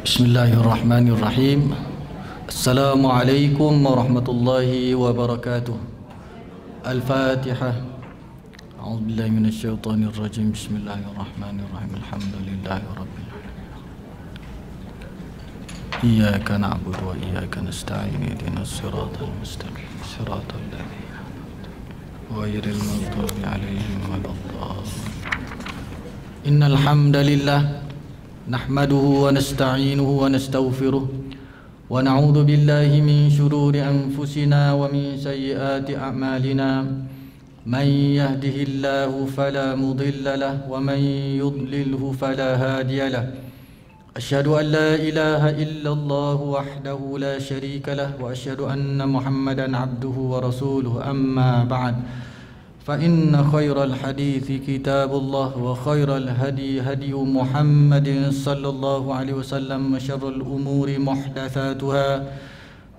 Bismillahirrahmanirrahim. Assalamualaikum warahmatullahi wabarakatuh. Al-Fatihah. A'udzubillahi minasyaitonirrajim. Bismillahirrahmanirrahim. Alhamdulillahi rabbil alamin. Iyyaka na'budu wa iyyaka nasta'in. Ihdinas siratal mustaqim. Siratal ladzina an'amta 'alaihim ghairil maghdubi 'alaihim waladdallin. Innal hamdalillah nahmaduhu wa nasta'inuhu wa nastaghfiruh wa na'udzu billahi min shururi anfusina wa min sayyiati a'malina man yahdihillahu fala mudilla lahu wa man yudlilhu fala hadiya lahu asyhadu an la ilaha illallah wahdahu la syarika lahu wa asyhadu anna muhammadan abduhu wa rasuluhu amma ba'd. فإن خير الحديث كتاب الله وخير الهدي هدي محمد صلى الله عليه وسلم وشر الأمور محدثاتها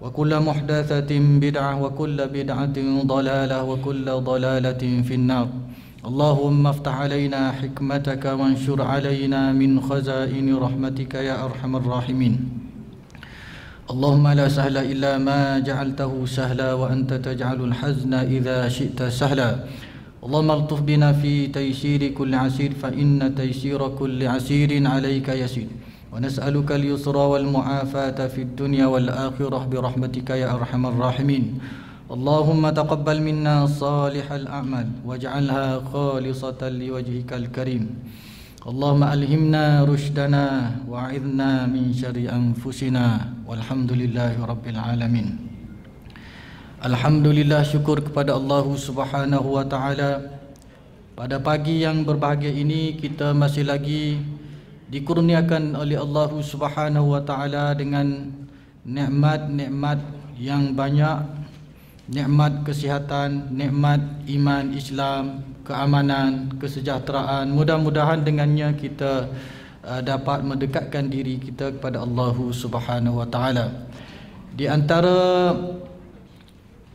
وكل محدثة بدعة وكل بدعة ضلالة وكل ضلالة في النار. اللهم افتح علينا حكمتك وانشر علينا من خزائن رحمتك يا أرحم الراحمين. اللهم لا سهل إلا ما جعلته سهلا وأنت تجعل الحزن إذا شئت سهلا. اللهم الطف بنا في تيسير كل عسير فإن تيسير كل عسير عليك يسير ونسألك اليسر والمعافاة في الدنيا والآخرة برحمتك يا أرحم الراحمين. اللهم تقبل منا صالح الأعمال واجعلها خالصة لوجهك الكريم. اللهم ألهمنا رشدنا وأعذنا من شر أنفسنا والحمد لله رب العالمين. Alhamdulillah, syukur kepada Allah Subhanahu wa taala. Pada pagi yang berbahagia ini kita masih lagi dikurniakan oleh Allah Subhanahu wa taala dengan nikmat-nikmat yang banyak, nikmat kesihatan, nikmat iman Islam, keamanan, kesejahteraan. Mudah-mudahan dengannya kita dapat mendekatkan diri kita kepada Allah Subhanahu wa taala. Di antara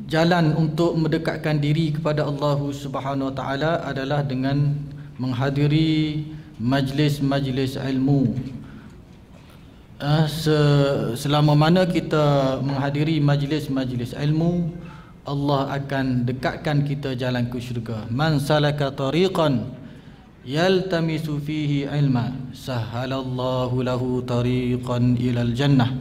jalan untuk mendekatkan diri kepada Allah Subhanahu wa taala adalah dengan menghadiri majlis-majlis ilmu. Selama mana kita menghadiri majlis-majlis ilmu, Allah akan dekatkan kita jalan ke syurga. Man salaka tariqan yaltamisu fihi ilma sahhalallahu lahu tariqan ilal jannah.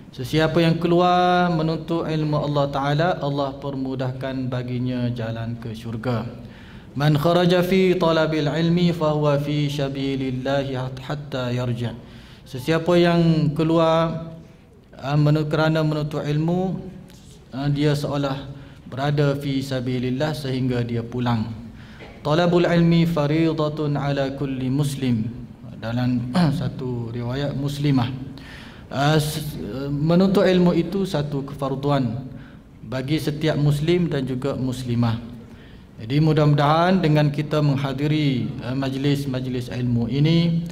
Sesiapa yang keluar menuntut ilmu Allah Ta'ala, Allah permudahkan baginya jalan ke syurga. Man kharaja fi talabil ilmi fahuwa fi sabilillahi hatta yarja'. Sesiapa yang keluar kerana menuntut ilmu, dia seolah berada fi sabilillah sehingga dia pulang. Talabul ilmi faridatun ala kulli muslim. Dalam satu riwayat muslimah, menuntut ilmu itu satu kefarduan bagi setiap muslim dan juga muslimah. Jadi mudah-mudahan dengan kita menghadiri majlis-majlis ilmu ini,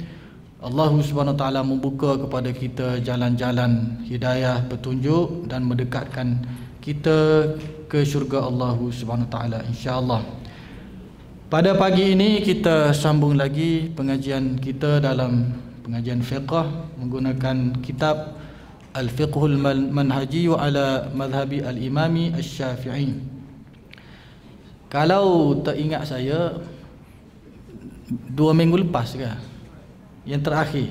Allah Subhanahu wa taala membuka kepada kita jalan-jalan hidayah, petunjuk dan mendekatkan kita ke syurga Allah Subhanahu wa taala insya-Allah. Pada pagi ini kita sambung lagi pengajian kita dalam pengajian fiqh menggunakan kitab Al-Fiqhul Manhaji wa ala madhhabi al-Imami Asy-Syafi'i. Kalau tak ingat saya 2 minggu lepas ke, yang terakhir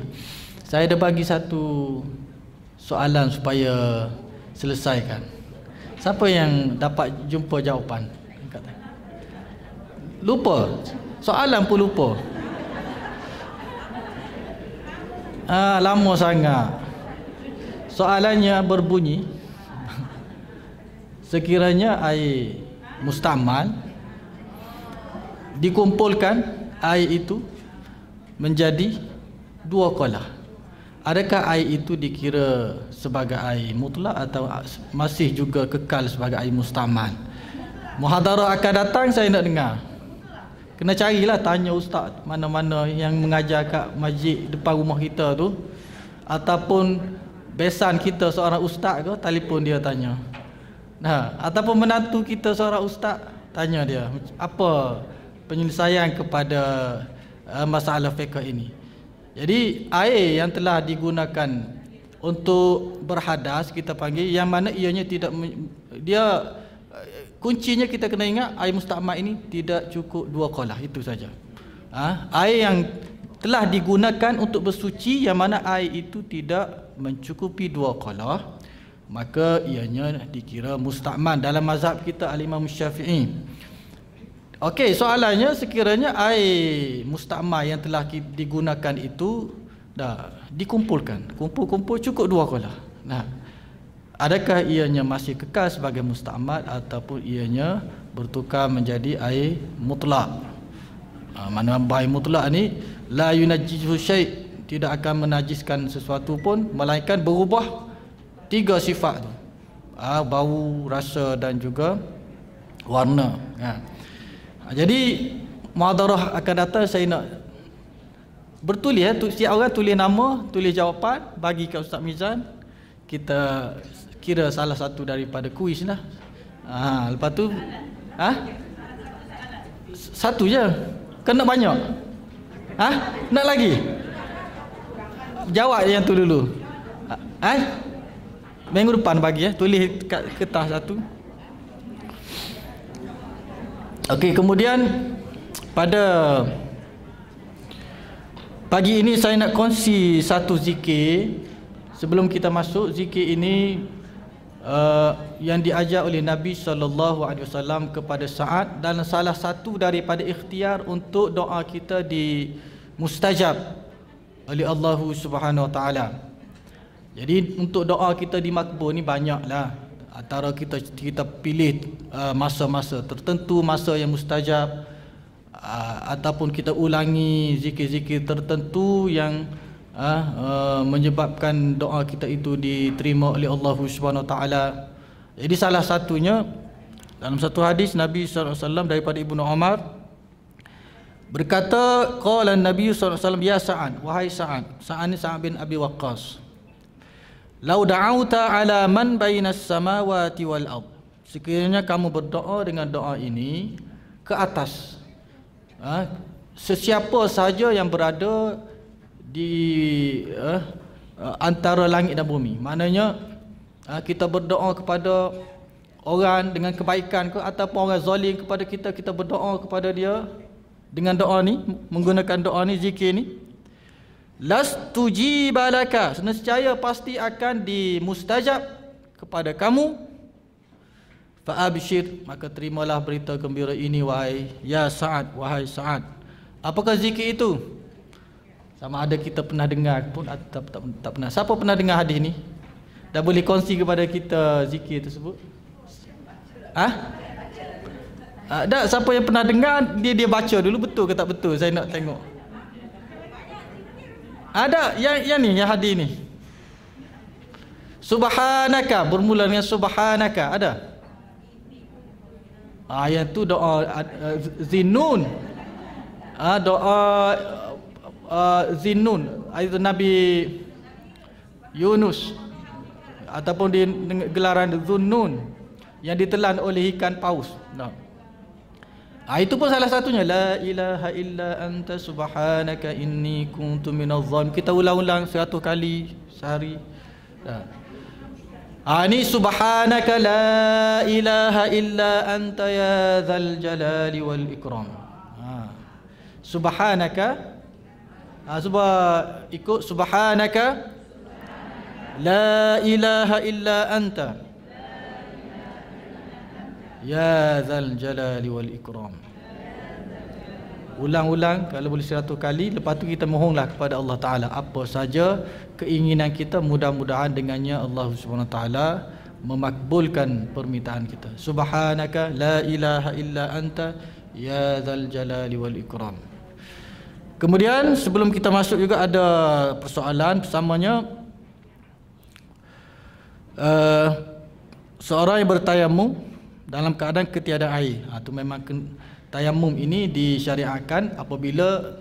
saya ada bagi satu soalan supaya selesaikan. Siapa yang dapat jumpa jawapan? Lupa. Soalan pun lupa. Lama sangat. Soalannya berbunyi, sekiranya air mustamal dikumpulkan, air itu menjadi 2 kolah, adakah air itu dikira sebagai air mutlak atau masih juga kekal sebagai air mustamal? Muhadarah akan datang, saya nak dengar. Kena carilah, tanya ustaz mana-mana yang mengajar kat masjid depan rumah kita tu, ataupun besan kita seorang ustaz ke, telefon dia tanya. Ataupun menantu kita seorang ustaz, tanya dia apa penyelesaian kepada masalah fiqh ini. Jadi air yang telah digunakan untuk berhadas kita panggil, yang mana ianya tidak dia kuncinya kita kena ingat air musta'mal ini tidak cukup 2 qalah, itu saja. Air yang telah digunakan untuk bersuci yang mana air itu tidak mencukupi 2 qalah, maka ianya dikira musta'mal dalam mazhab kita Al-Imam Syafi'i. Okey, soalannya sekiranya air musta'mal yang telah digunakan itu dah dikumpulkan, kumpul-kumpul cukup 2 qalah. Nah, adakah ianya masih kekal sebagai musta'mal ataupun ianya bertukar menjadi air mutlak? Mana air mutlak ni la yunajjisu syai', tidak akan menajiskan sesuatu pun melainkan berubah 3 sifat tu. Bau, rasa dan juga warna. Jadi muhadarah akan datang saya nak bertulis setiap orang tulis nama, tulis jawapan, bagi ke Ustaz Mizan. Kita kira salah satu daripada kuis lah. Lepas tu satu je. Kena banyak? Nak lagi? Jawab yang tu dulu. Minggu depan bagi tulis kat kertas satu. Okey, kemudian pada pagi ini saya nak kongsi satu zikir. Sebelum kita masuk, zikir ini yang diajar oleh Nabi SAW kepada Sa'ad, dan salah satu daripada ikhtiar untuk doa kita mustajab oleh Allah Subhanahu Wa Taala. Jadi untuk doa kita dimakbul ni banyaklah. Antara kita pilih masa-masa tertentu, masa yang mustajab, ataupun kita ulangi zikir-zikir tertentu yang menyebabkan doa kita itu diterima oleh Allah Subhanahu Wa Taala. Jadi salah satunya dalam satu hadis Nabi SAW daripada Ibnu Umar berkata, qala Nabi SAW, ya Sa'ad, wahai Sa'ad. Sa'ad ni Sa'ad bin Abi Waqqas, lau da'auta ala man bainas samawati wal ard, sekiranya kamu berdoa dengan doa ini ke atas sesiapa sahaja yang berada di antara langit dan bumi. Maknanya kita berdoa kepada orang dengan kebaikan ke, ataupun orang zalim kepada kita, kita berdoa kepada dia dengan doa ni, menggunakan doa ni, zikir ni, lastujiba laka, nescaya pasti akan dimustajab kepada kamu. Fa abshir, maka terimalah berita gembira ini wahai ya Sa'ad, wahai Sa'ad. Apakah zikir itu? Sama ada kita pernah dengar pun atau tak pernah. Siapa pernah dengar hadis ni? Dah boleh kongsi kepada kita zikir tersebut? Tak, siapa yang pernah dengar dia baca dulu, betul ke tak betul? Saya nak tengok. Ada yang ni, yang hadis ni. Subhanaka, bermula dengan subhanaka, ada? Yang tu doa Zinnun. Doa Zinnun, itu Nabi Yunus, ataupun di gelaran Zunnun yang ditelan oleh ikan paus. Itu pun salah satunya, la ilaha illa anta subhanaka inni kuntu minadh dhalimin. Kita ulang-ulang 100 kali sehari. Ini subhanaka la ilaha illa anta ya dzal jalali wal ikram. Subhanaka, ikut subhanaka la ilaha illa anta ya dzal jalali wal ikram. Ulang-ulang kalau boleh 100 kali. Lepas tu kita mohonlah kepada Allah Ta'ala apa saja keinginan kita, mudah-mudahan dengannya Allah Subhanahu Wa Ta'ala memakbulkan permintaan kita. Subhanaka la ilaha illa anta ya dzal jalali wal ikram. Kemudian sebelum kita masuk juga ada persoalan persamanya, seorang yang bertayamum dalam keadaan ketiada air. Itu memang tayamum ini disyariatkan apabila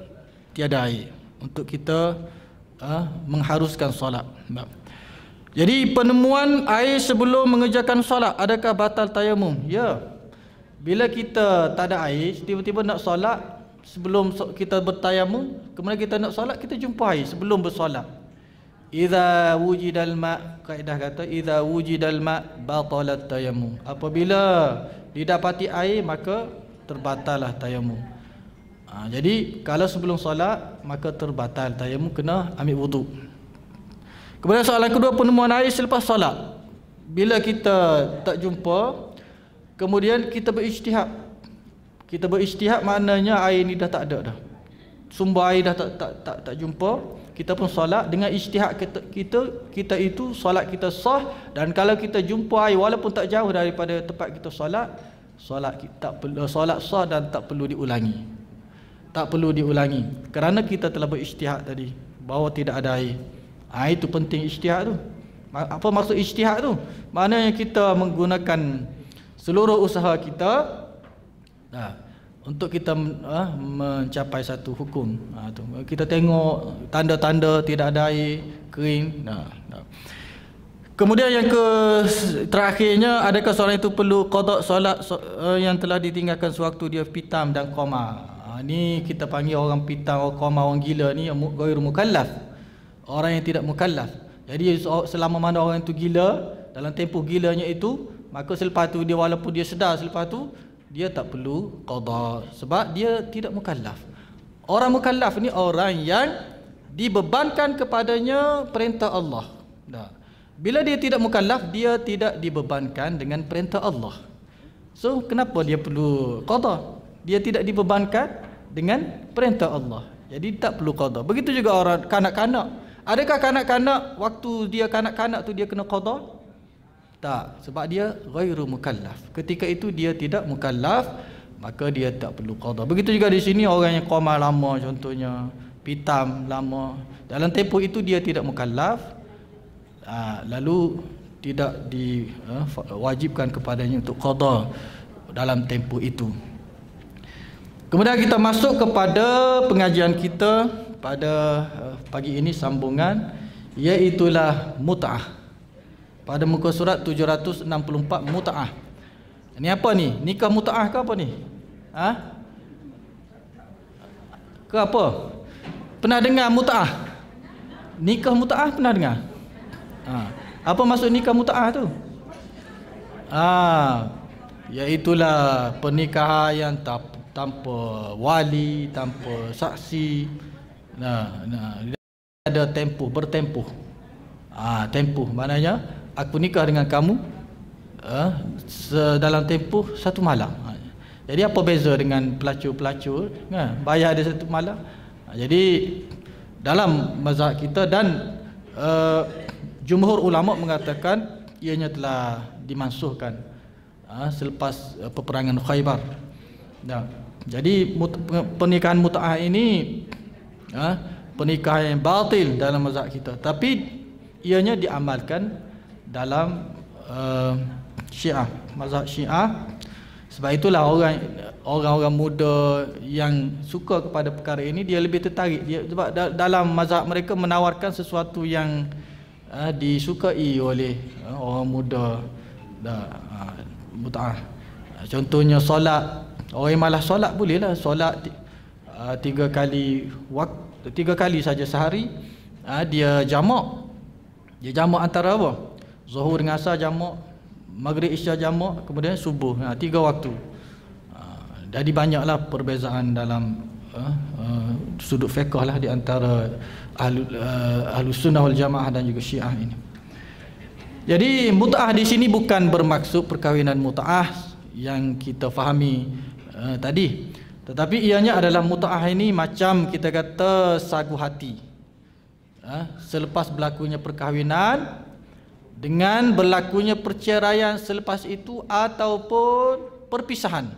tiada air untuk kita mengharuskan solat. Jadi penemuan air sebelum mengerjakan solat, adakah batal tayamum? Ya. Bila kita tak ada air, tiba-tiba nak solat, sebelum kita bertayamum, kemudian kita nak solat, kita jumpa air sebelum bersolat, idza wujidal ma, kaedah kata idza wujidal ma batalat tayammum. Apabila didapati air maka terbatallah tayammum. Jadi kalau sebelum solat maka terbatal tayammum, kena ambil wuduk. Kemudian soalan kedua, penemuan air selepas solat. Bila kita tak jumpa, kemudian kita berijtihad. Kita berijtihad maknanya air ni dah tak ada dah. Sumber air dah tak jumpa. Kita pun solat dengan ijtihad kita itu solat kita sah. Dan kalau kita jumpa air walaupun tak jauh daripada tempat kita solat, solat sah dan tak perlu diulangi. Tak perlu diulangi kerana kita telah berijtihad tadi bahawa tidak ada air. Itu penting ijtihad tu. Apa maksud ijtihad tu? Maknanya kita menggunakan seluruh usaha kita untuk kita mencapai satu hukum. Kita tengok tanda-tanda tidak ada air, kering. Kemudian yang terakhirnya, adakah seorang itu perlu qada solat yang telah ditinggalkan sewaktu dia pitam dan koma? Ni kita panggil orang pitam, orang koma, orang gila ni ghairu mukallaf. Orang yang tidak mukallaf. Jadi selama mana orang itu gila, dalam tempoh gilanya itu, maka selepas tu dia walaupun dia sedar selepas tu, dia tak perlu qada sebab dia tidak mukallaf. Orang mukallaf ni orang yang dibebankan kepadanya perintah Allah. Bila dia tidak mukallaf, dia tidak dibebankan dengan perintah Allah. So kenapa dia perlu qada? Dia tidak dibebankan dengan perintah Allah. Jadi tak perlu qada. Begitu juga orang kanak-kanak. Adakah kanak-kanak waktu dia kanak-kanak tu dia kena qada? Tak, sebab dia ghairu mukallaf. Ketika itu dia tidak mukallaf, maka dia tak perlu qada. Begitu juga di sini orang yang qoma lama contohnya, pitam lama, dalam tempoh itu dia tidak mukallaf, lalu tidak diwajibkan kepadanya untuk qada dalam tempoh itu. Kemudian kita masuk kepada pengajian kita pada pagi ini, sambungan, iaitulah mut'ah. Pada muka surat 764, mut'ah. Ini apa ni? Nikah mut'ah ke apa ni? Ke apa? Pernah dengar mut'ah? Nikah mut'ah pernah dengar? Apa maksud nikah mut'ah tu? Iaitulah pernikahan yang tanpa wali, tanpa saksi. Ada tempoh, bertempoh. Tempoh maknanya aku nikah dengan kamu dalam tempoh satu malam. Jadi apa beza dengan pelacur-pelacur, bayar dia satu malam. Jadi dalam mazhab kita dan jumhur ulama mengatakan ianya telah dimansuhkan selepas peperangan Khaybar. Jadi pernikahan mut'ah ini pernikahan yang batil dalam mazhab kita, tapi ianya diamalkan dalam Syiah, mazhab Syiah. Sebab itulah orang-orang muda yang suka kepada perkara ini, dia lebih tertarik sebab dalam mazhab mereka menawarkan sesuatu yang disukai oleh orang muda. Mut'ah. Contohnya solat. Orang yang malas solat bolehlah solat 3 kali saja sehari. Dia jamak. Dia jamak antara apa? Zuhur dengan asar jamak, maghrib isya jamak, kemudian subuh. 3 waktu. Jadi banyaklah perbezaan dalam sudut fiqh lah di antara Ahlus Sunnah wal Jamaah dan juga Syiah ini. Jadi mut'ah di sini bukan bermaksud perkahwinan mut'ah yang kita fahami tadi, tetapi ianya adalah mut'ah ini macam kita kata sagu hati. Selepas berlakunya perkahwinan dengan berlakunya perceraian selepas itu ataupun perpisahan.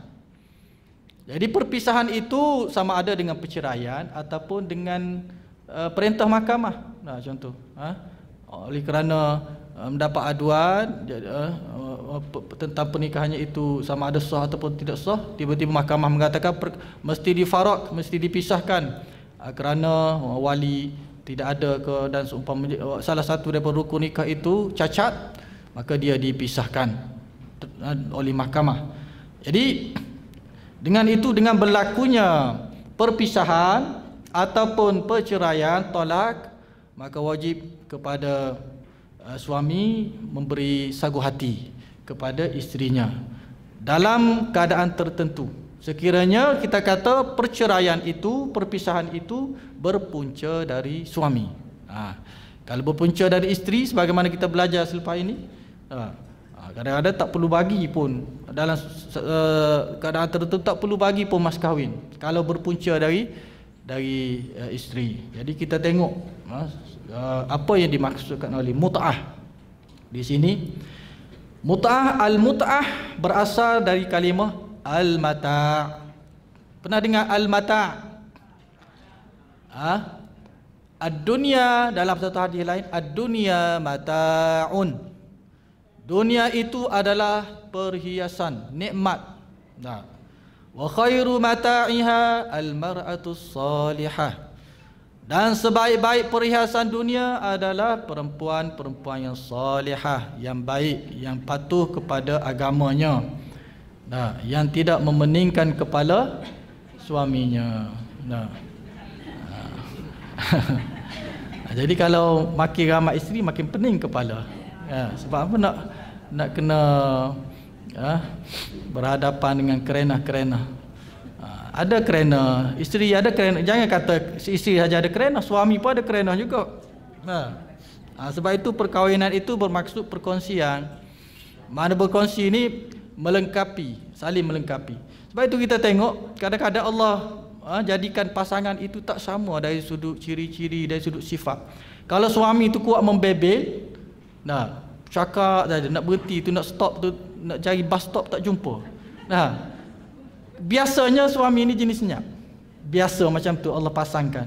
Jadi perpisahan itu sama ada dengan perceraian ataupun dengan perintah mahkamah. Contoh, oleh kerana mendapat aduan tentang pernikahannya itu sama ada sah ataupun tidak sah, tiba-tiba mahkamah mengatakan mesti difarak, mesti dipisahkan kerana wali tidak ada ke, dan seumpama salah satu daripada rukun nikah itu cacat, maka dia dipisahkan oleh mahkamah. Jadi dengan itu, dengan berlakunya perpisahan ataupun perceraian, tolak, maka wajib kepada suami memberi sagu hati kepada isterinya dalam keadaan tertentu. Sekiranya kita kata perceraian itu, perpisahan itu berpunca dari suami. Kalau berpunca dari isteri, sebagaimana kita belajar selepas ini, kadang-kadang tak perlu bagi pun, dalam keadaan tertentu tak perlu bagi pun mas kahwin kalau berpunca dari isteri. Jadi kita tengok apa yang dimaksudkan oleh mut'ah di sini. Al-mut'ah berasal dari kalimah al-mata'. Pernah dengar al-mata'? Ad-dunya, dalam satu hadis lain, ad-dunya mata'un. Dunia itu adalah perhiasan, nikmat. Wa khairu mata'iha al-mar'atus salihah. Dan sebaik-baik perhiasan dunia adalah perempuan-perempuan yang salihah, yang baik, yang patuh kepada agamanya, yang tidak memeningkan kepala suaminya. Jadi kalau makin ramai isteri makin pening kepala. Sebab apa nak kena berhadapan dengan kerenah-kerenah. Ada kerana isteri, ada kerana. Jangan kata isteri saja ada kerana, suami pun ada kerana juga. Sebab itu perkahwinan itu bermaksud perkongsian. Mana berkongsi ini melengkapi, saling melengkapi. Sebab itu kita tengok kadang-kadang Allah jadikan pasangan itu tak sama dari sudut ciri-ciri, dari sudut sifat. Kalau suami itu kuat membebel, cakap saja, nak berhenti tu, nak stop tu, nak cari bus stop tak jumpa. Biasanya suami ini jenis senyap. Biasa macam tu Allah pasangkan.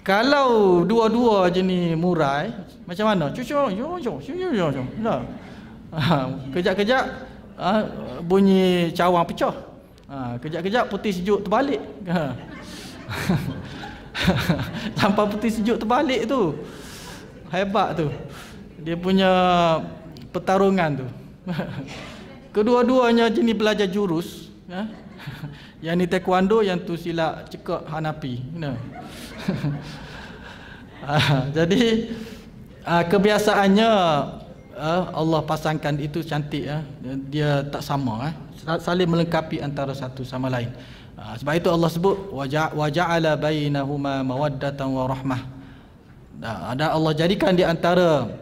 Kalau dua-dua jenis murai, macam mana? Kejap-kejap bunyi cawang pecah. Kejap-kejap putih sejuk terbalik. Sampai putih sejuk terbalik tu, hebat tu dia punya pertarungan tu. Kedua-duanya jenis belajar jurus. Yang ni taekwondo, yang tu silat cekak Hanafi. Jadi kebiasaannya Allah pasangkan itu cantik. Dia tak sama, saling melengkapi antara satu sama lain. Sebab itu Allah sebut wa ja'ala bainahuma mawaddatan wa rahmah. Ada Allah jadikan di antara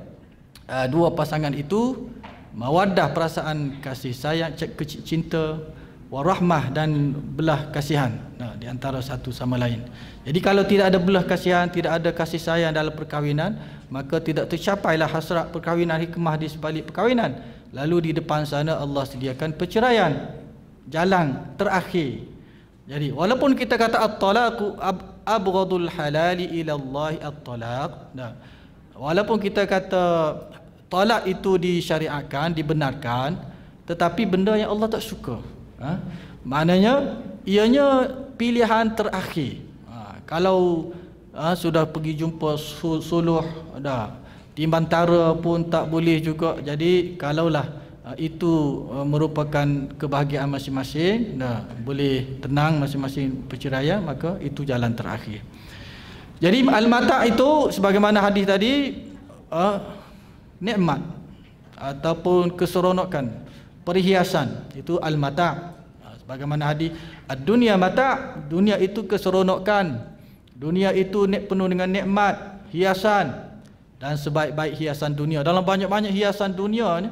dua pasangan itu mawaddah, perasaan kasih sayang, cinta, warahmah, dan belah kasihan di antara satu sama lain. Jadi kalau tidak ada belah kasihan, tidak ada kasih sayang dalam perkahwinan, maka tidak tercapailah hasrat perkahwinan, hikmah di sebalik perkahwinan. Lalu di depan sana Allah sediakan perceraian, jalan terakhir. Jadi walaupun kita kata at-talaqu abghadul halali ila Allah at-talaq, walaupun kita kata talak itu disyariatkan, dibenarkan, tetapi benda yang Allah tak suka. Maknanya ianya pilihan terakhir. Kalau sudah pergi jumpa suluh timbantara pun tak boleh juga. Jadi kalaulah itu merupakan kebahagiaan masing-masing, boleh tenang masing-masing perceraian, maka itu jalan terakhir. Jadi al-mata' itu sebagaimana hadis tadi, nikmat ataupun keseronokan, perhiasan, itu al-mata'. Sebagaimana hadis, ad-dunya mata', dunia itu keseronokan, dunia itu penuh dengan nikmat, hiasan, dan sebaik-baik hiasan dunia. Dalam banyak-banyak hiasan dunia ni,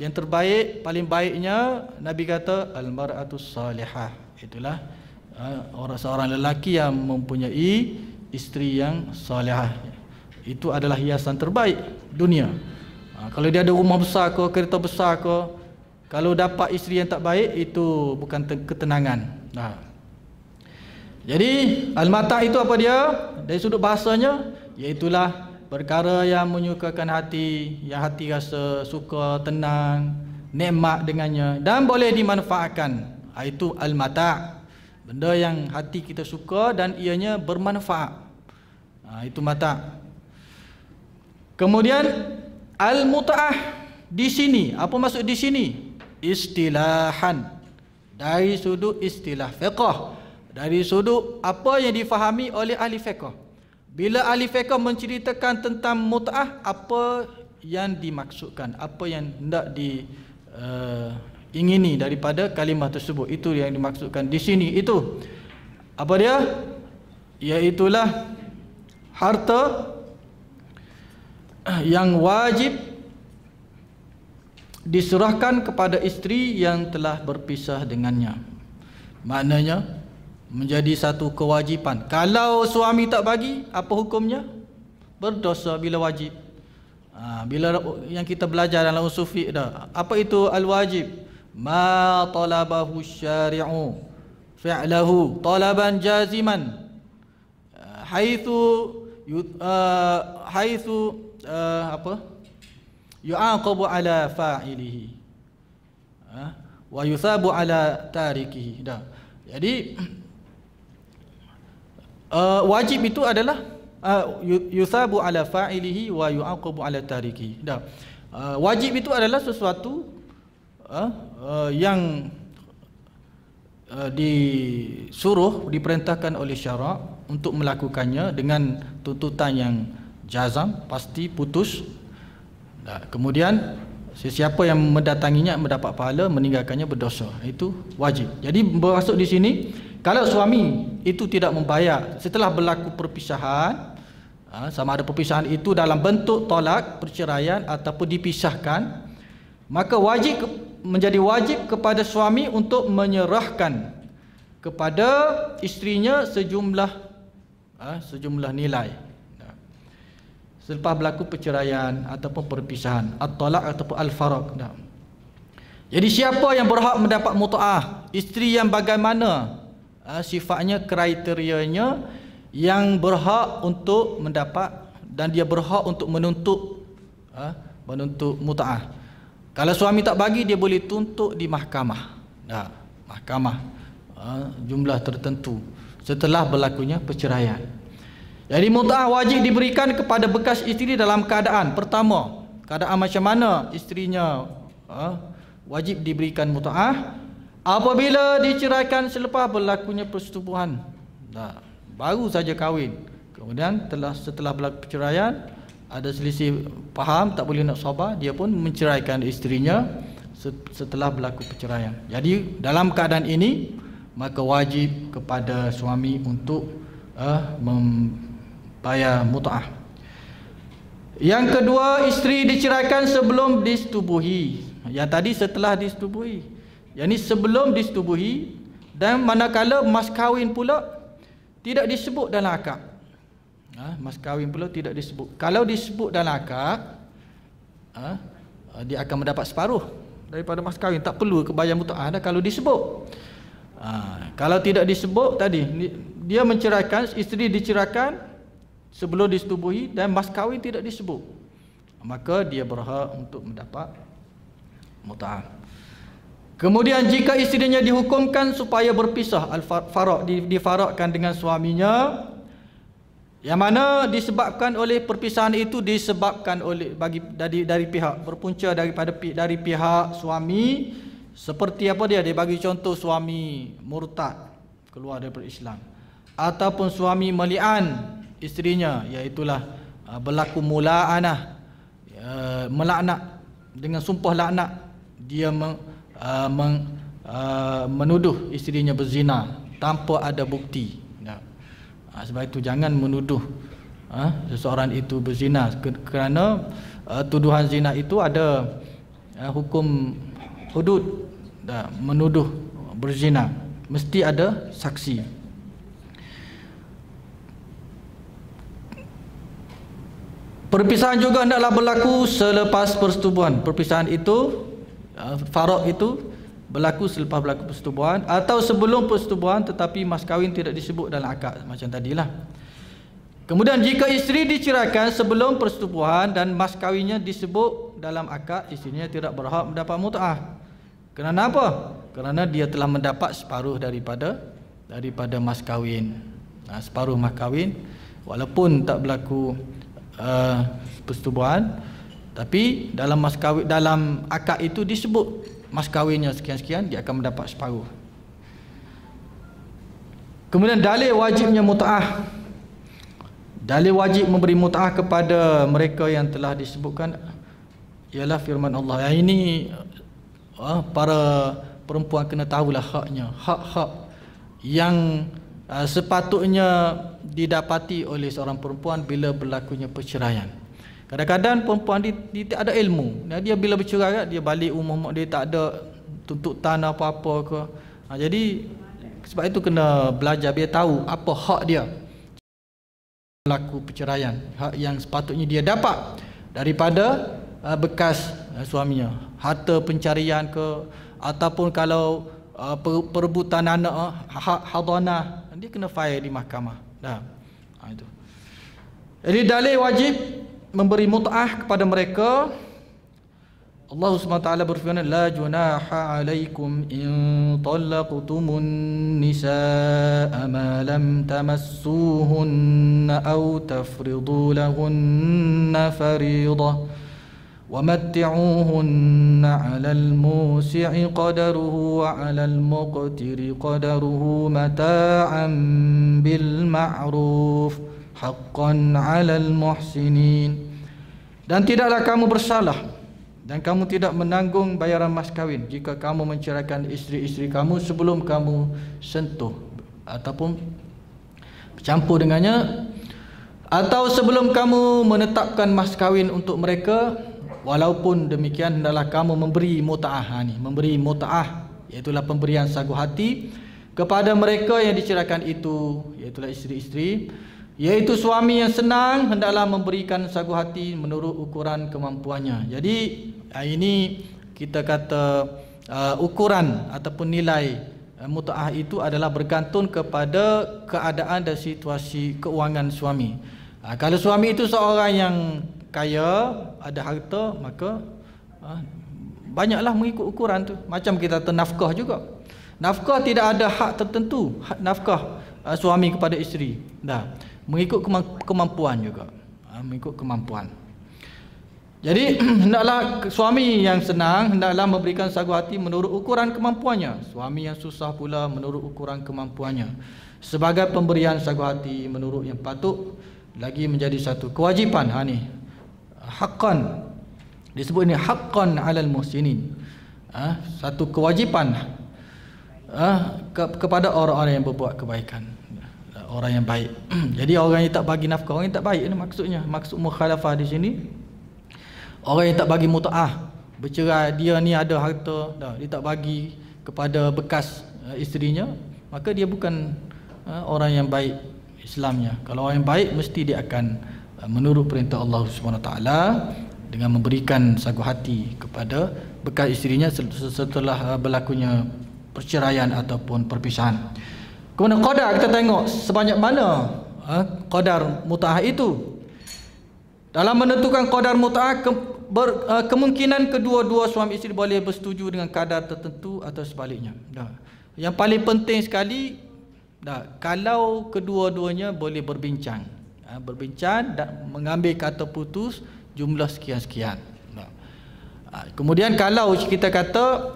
yang terbaik, paling baiknya Nabi kata al-mar'atus salihah. Itulah seorang lelaki yang mempunyai isteri yang salihah. Itu adalah hiasan terbaik dunia. Kalau dia ada rumah besar ke, kereta besar ke, kalau dapat isteri yang tak baik, itu bukan ketenangan. Jadi al-mata' itu apa dia? Dari sudut bahasanya, iaitulah perkara yang menyukakan hati, yang hati rasa suka, tenang, nikmat dengannya, dan boleh dimanfaatkan. Itu al-mata', benda yang hati kita suka dan ianya bermanfaat. Itu mata'. Kemudian al-mut'ah di sini, apa maksud di sini? Istilahan, dari sudut istilah fiqh, dari sudut apa yang difahami oleh ahli fiqh. Bila ahli fiqh menceritakan tentang mut'ah, apa yang dimaksudkan, apa yang hendak diingini daripada kalimah tersebut, itu yang dimaksudkan di sini. Itu apa dia? Iaitulah harta yang wajib diserahkan kepada isteri yang telah berpisah dengannya. Maknanya menjadi satu kewajipan. Kalau suami tak bagi, apa hukumnya? Berdosa bila wajib. Bila yang kita belajar dalam usul fiqh dah. Apa itu al-wajib? Ma talabahu syari'u fi'lahu talaban jaziman haitsu yu'aqabu ala fa'ilihi wa yuthabu ala tarikihi. Dah. Jadi wajib itu adalah yuthabu ala fa'ilihi wa yu'aqabu ala tarikihi. Dah. Wajib itu adalah sesuatu yang disuruh, diperintahkan oleh syarak untuk melakukannya dengan tuntutan yang jazam, pasti, putus. Kemudian sesiapa yang mendatanginya mendapat pahala, meninggalkannya berdosa. Itu wajib. Jadi bermaksud di sini, kalau suami itu tidak membayar setelah berlaku perpisahan, sama ada perpisahan itu dalam bentuk tolak, perceraian ataupun dipisahkan, maka menjadi wajib kepada suami untuk menyerahkan kepada isterinya sejumlah nilai selepas berlaku perceraian ataupun perpisahan, at-talaq ataupun al-faraq. Jadi siapa yang berhak mendapat mut'ah? Isteri yang bagaimana sifatnya, kriterianya, yang berhak untuk mendapat, dan dia berhak untuk menuntut mut'ah. Kalau suami tak bagi, dia boleh tuntut di mahkamah. Mahkamah jumlah tertentu setelah berlakunya perceraian. Jadi mut'ah wajib diberikan kepada bekas isteri dalam keadaan pertama, keadaan macam mana isterinya wajib diberikan mut'ah? Apabila diceraikan selepas berlakunya persetubuhan. Baru saja kahwin, kemudian setelah berlaku perceraian, ada selisih faham, tak boleh nak sabar, dia pun menceraikan isterinya setelah berlaku perceraian. Jadi dalam keadaan ini, maka wajib kepada suami untuk membayar mut'ah. Yang kedua, isteri diceraikan sebelum disetubuhi. Yang tadi setelah disetubuhi. Yang ini sebelum disetubuhi, dan manakala mas kahwin pula tidak disebut dalam akad. Mas kahwin pula tidak disebut. Kalau disebut dalam akad, dia akan mendapat separuh daripada mas kahwin. Tak perlu bayar mut'ah dah kalau disebut. Kalau tidak disebut tadi, dia menceraikan, isteri diceraikan sebelum disetubuhi dan mas kahwin tidak disebut, maka dia berhak untuk mendapat mut'ah. Kemudian jika isterinya dihukumkan supaya berpisah, al-faraq, difarakkan dengan suaminya, yang mana disebabkan oleh perpisahan itu disebabkan oleh dari pihak, berpunca dari pihak suami, seperti apa dia bagi contoh, suami murtad, keluar daripada Islam, ataupun suami meli'an isterinya, iaitulah berlaku mula'anah, melaknat dengan sumpah laknat, dia menuduh isterinya berzina tanpa ada bukti. Sebab itu jangan menuduh seseorang itu berzina, kerana tuduhan zina itu ada hukum hudud. Menuduh berzina mesti ada saksi. Perpisahan juga hendaklah berlaku selepas persetubuhan. Perpisahan itu, faraq itu berlaku selepas berlaku persetubuhan atau sebelum persetubuhan, tetapi mas kahwin tidak disebut dalam akad macam tadilah. Kemudian jika isteri diceraikan sebelum persetubuhan dan mas kahwinnya disebut dalam akad, isterinya tidak berhak mendapat mut'ah. Kerana apa? Kerana dia telah mendapat separuh daripada mas kahwin. Separuh mas kahwin, walaupun tak berlaku persetubuhan, tapi dalam mas kahwin, dalam akad itu disebut mas kahwinnya sekian-sekian, dia akan mendapat separuh. Kemudian dalil wajibnya mut'ah. Dalil wajib memberi mut'ah kepada mereka yang telah disebutkan ialah firman Allah. Yang ini para perempuan kena tahulah haknya, hak-hak yang sepatutnya didapati oleh seorang perempuan bila berlakunya perceraian. Kadang-kadang perempuan dia tak ada ilmu. Dia bila bercerai dia balik rumah mak dia, tak ada tuntutan apa-apa ke. Jadi sebab itu kena belajar biar tahu apa hak dia berlaku perceraian, hak yang sepatutnya dia dapat daripada bekas suaminya, harta pencarian ke, ataupun kalau perebutan anak, hak hadanah, dia kena file di mahkamah. Itu. Jadi dalil wajib memberi mut'ah kepada mereka. Allah SWT berfirman, la junaha alaikum in talaqtumun nisaa ma lam tamassuhunna aw tafridu lahunna fariidah wa matti'uhunna 'alal musi'i qadaruhu wa 'alal muqtiri qadaruhu mata'an bil ma'ruf haqqan 'alal muhsinin. Dan tidaklah kamu bersalah dan kamu tidak menanggung bayaran mas kahwin jika kamu menceraikan isteri-isteri kamu sebelum kamu sentuh ataupun bercampur dengannya, atau sebelum kamu menetapkan mas kahwin untuk mereka. Walaupun demikian hendaklah kamu memberi mut'ah. Memberi mut'ah iaitulah pemberian sagu hati kepada mereka yang diceraikan itu, iaitulah isteri-isteri, iaitu suami yang senang hendaklah memberikan sagu hati menurut ukuran kemampuannya. Jadi ini kita kata ukuran ataupun nilai mut'ah itu adalah bergantung kepada keadaan dan situasi keuangan suami. Kalau suami itu seorang yang kaya, ada harta, maka banyaklah mengikut ukuran tu. Macam kita kata nafkah juga. Nafkah tidak ada hak tertentu, hak nafkah suami kepada isteri. Mengikut kemampuan juga, mengikut kemampuan. Jadi hendaklah suami yang senang hendaklah memberikan sagu hati menurut ukuran kemampuannya. Suami yang susah pula menurut ukuran kemampuannya. Sebagai pemberian sagu hati menurut yang patut lagi menjadi satu kewajipan. Haqqan, disebut ini haqqan 'alal muhsinin. Satu kewajipan kepada orang-orang yang berbuat kebaikan, orang yang baik. Jadi orang yang tak bagi nafkah, orang yang tak baik, ini maksudnya. Maksud mukhalafah di sini, orang yang tak bagi mut'ah, bercerai, dia ni ada harta, dia tak bagi kepada bekas isterinya, maka dia bukan orang yang baik Islamnya. Kalau orang yang baik mesti dia akan menurut perintah Allah SWT dengan memberikan sagu hati kepada bekas isterinya setelah berlakunya perceraian ataupun perpisahan. Kemudian qadar, kita tengok sebanyak mana qadar mut'ah itu. Dalam menentukan qadar mut'ah, kemungkinan kedua-dua suami isteri boleh bersetuju dengan kadar tertentu atau sebaliknya. Yang paling penting sekali, kalau kedua-duanya boleh berbincang dan mengambil kata putus jumlah sekian-sekian. Kemudian kalau kita kata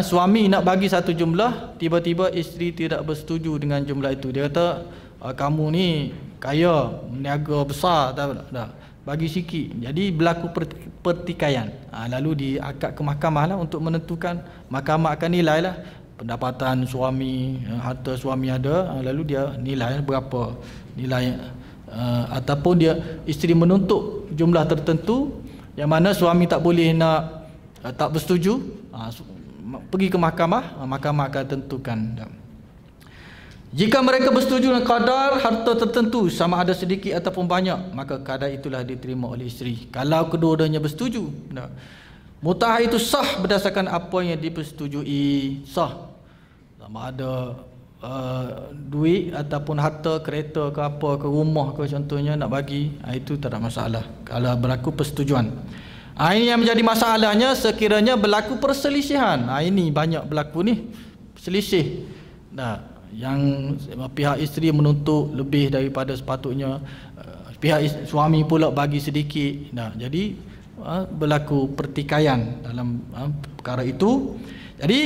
suami nak bagi satu jumlah, tiba-tiba isteri tidak bersetuju dengan jumlah itu. Dia kata kamu ni kaya, meniaga besar, bagi sikit. Jadi berlaku pertikaian. Lalu diangkat ke mahkamah lah untuk menentukan. Mahkamah akan nilai lah pendapatan suami, harta suami ada, lalu dia nilai berapa nilai. Ataupun dia isteri menuntut jumlah tertentu yang mana suami tak boleh nak, tak bersetuju, pergi ke mahkamah, mahkamah akan tentukan. Jika mereka bersetuju dengan kadar harta tertentu sama ada sedikit ataupun banyak, maka kadar itulah diterima oleh isteri. Kalau kedua-duanya bersetuju, mut'ah itu sah berdasarkan apa yang dipersetujui. Sah sama ada duit ataupun harta, kereta ke apa ke, rumah ke contohnya nak bagi, itu tak ada masalah kalau berlaku persetujuan. Ini yang menjadi masalahnya sekiranya berlaku perselisihan. Ini banyak berlaku ni selisih. Yang pihak isteri menuntut lebih daripada sepatutnya, pihak suami pula bagi sedikit. Jadi berlaku pertikaian dalam perkara itu. Jadi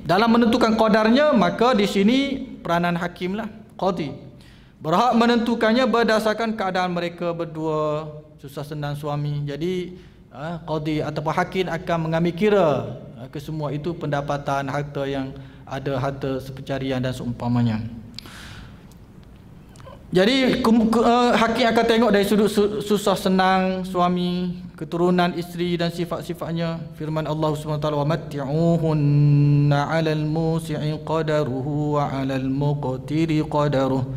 dalam menentukan qadarnya, maka di sini peranan hakim lah, qadi. berhak menentukannya berdasarkan keadaan mereka berdua, susah senang suami. Jadi qadi ataupun hakim akan mengambil kira kesemua itu, pendapatan, harta yang ada, harta sepencarian dan seumpamanya. Jadi hakim akan tengok dari sudut susah senang suami, keturunan isteri dan sifat-sifatnya. Firman Allah SWT, wa matti'uhunna 'alal musi'i qadaruhu wa 'alal muqtiri qadaruhu.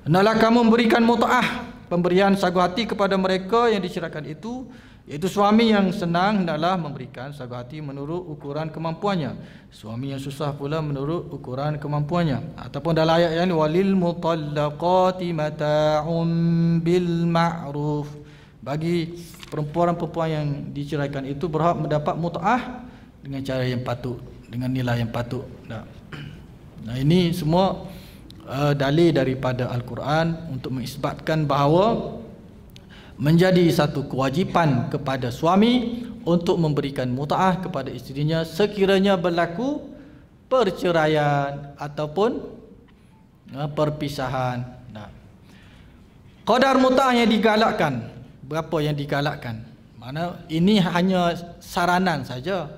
Hendaklah kamu memberikan mut'ah, pemberian sagu hati kepada mereka yang diceraikan itu, iaitu suami yang senang hendaklah memberikan sagu hati menurut ukuran kemampuannya, suami yang susah pula menurut ukuran kemampuannya. Ataupun dalam ayat yang walil mutallaqati mata'un bil ma'ruf, bagi perempuan-perempuan yang diceraikan itu berhak mendapat mut'ah dengan cara yang patut, dengan nilai yang patut. Nah ini semua dalil daripada Al-Quran untuk mengisbatkan bahawa menjadi satu kewajipan kepada suami untuk memberikan mut'ah kepada isterinya sekiranya berlaku perceraian ataupun perpisahan. Qadar mut'ah yang digalakkan, berapa yang digalakkan? Mana ini hanya saranan saja.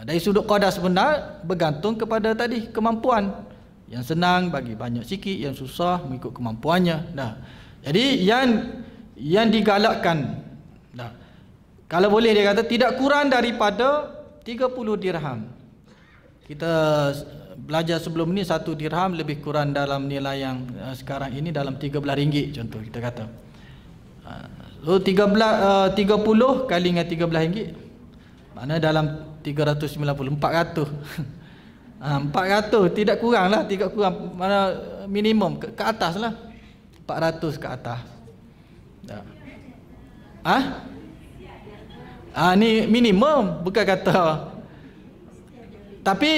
Dari sudut qadar sebenar bergantung kepada tadi kemampuan. Yang senang bagi banyak sikit, yang susah mengikut kemampuannya. Jadi yang digalakkan, kalau boleh dia kata tidak kurang daripada 30 dirham. Kita belajar sebelum ni 1 dirham lebih kurang dalam nilai yang sekarang ini dalam 13 ringgit contoh kita kata. So 30 kali dengan 13 ringgit, mana dalam 390, 400. 400 tidak kurang lah, tidak kurang, mana minimum ke atas lah, 400 ke atas. Ni minimum, bukan kata. Tapi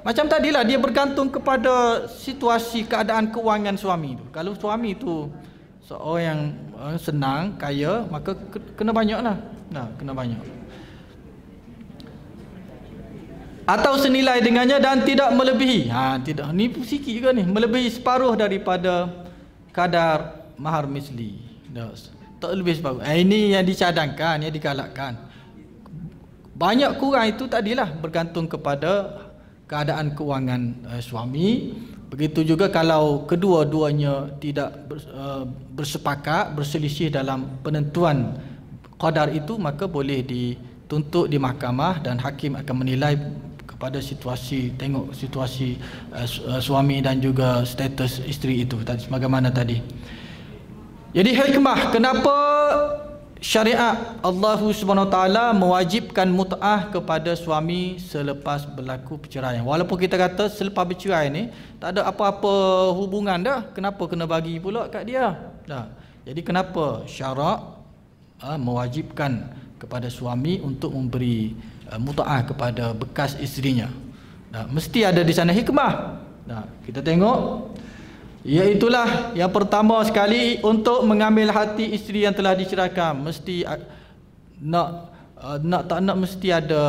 macam tadilah, dia bergantung kepada situasi keadaan kewangan suami tu. Kalau suami tu seorang yang senang, kaya, maka kena banyak lah. Kena banyak. Atau senilai dengannya dan tidak melebihi. Tidak. Ni sikit juga ni, melebihi separuh daripada kadar mahar misli. Tak lebih separuh. Ini yang dicadangkan, yang digalakkan. Banyak kurang itu tadilah bergantung kepada keadaan kewangan suami. Begitu juga kalau kedua-duanya tidak bersepakat, berselisih dalam penentuan qadar itu, maka boleh dituntut di mahkamah dan hakim akan menilai pada situasi, tengok situasi suami dan juga status isteri itu sebagaimana tadi. Jadi hikmah kenapa syariat Allah SWT mewajibkan mut'ah kepada suami selepas berlaku perceraian. Walaupun kita kata selepas bercerai ni tak ada apa-apa hubungan dah, kenapa kena bagi pula kat dia? Jadi kenapa syarak mewajibkan kepada suami untuk memberi mut'ah kepada bekas isterinya? Mesti ada di sana hikmah. Kita tengok, iaitulah yang pertama sekali untuk mengambil hati isteri yang telah diceraikan. Mesti tak nak mesti ada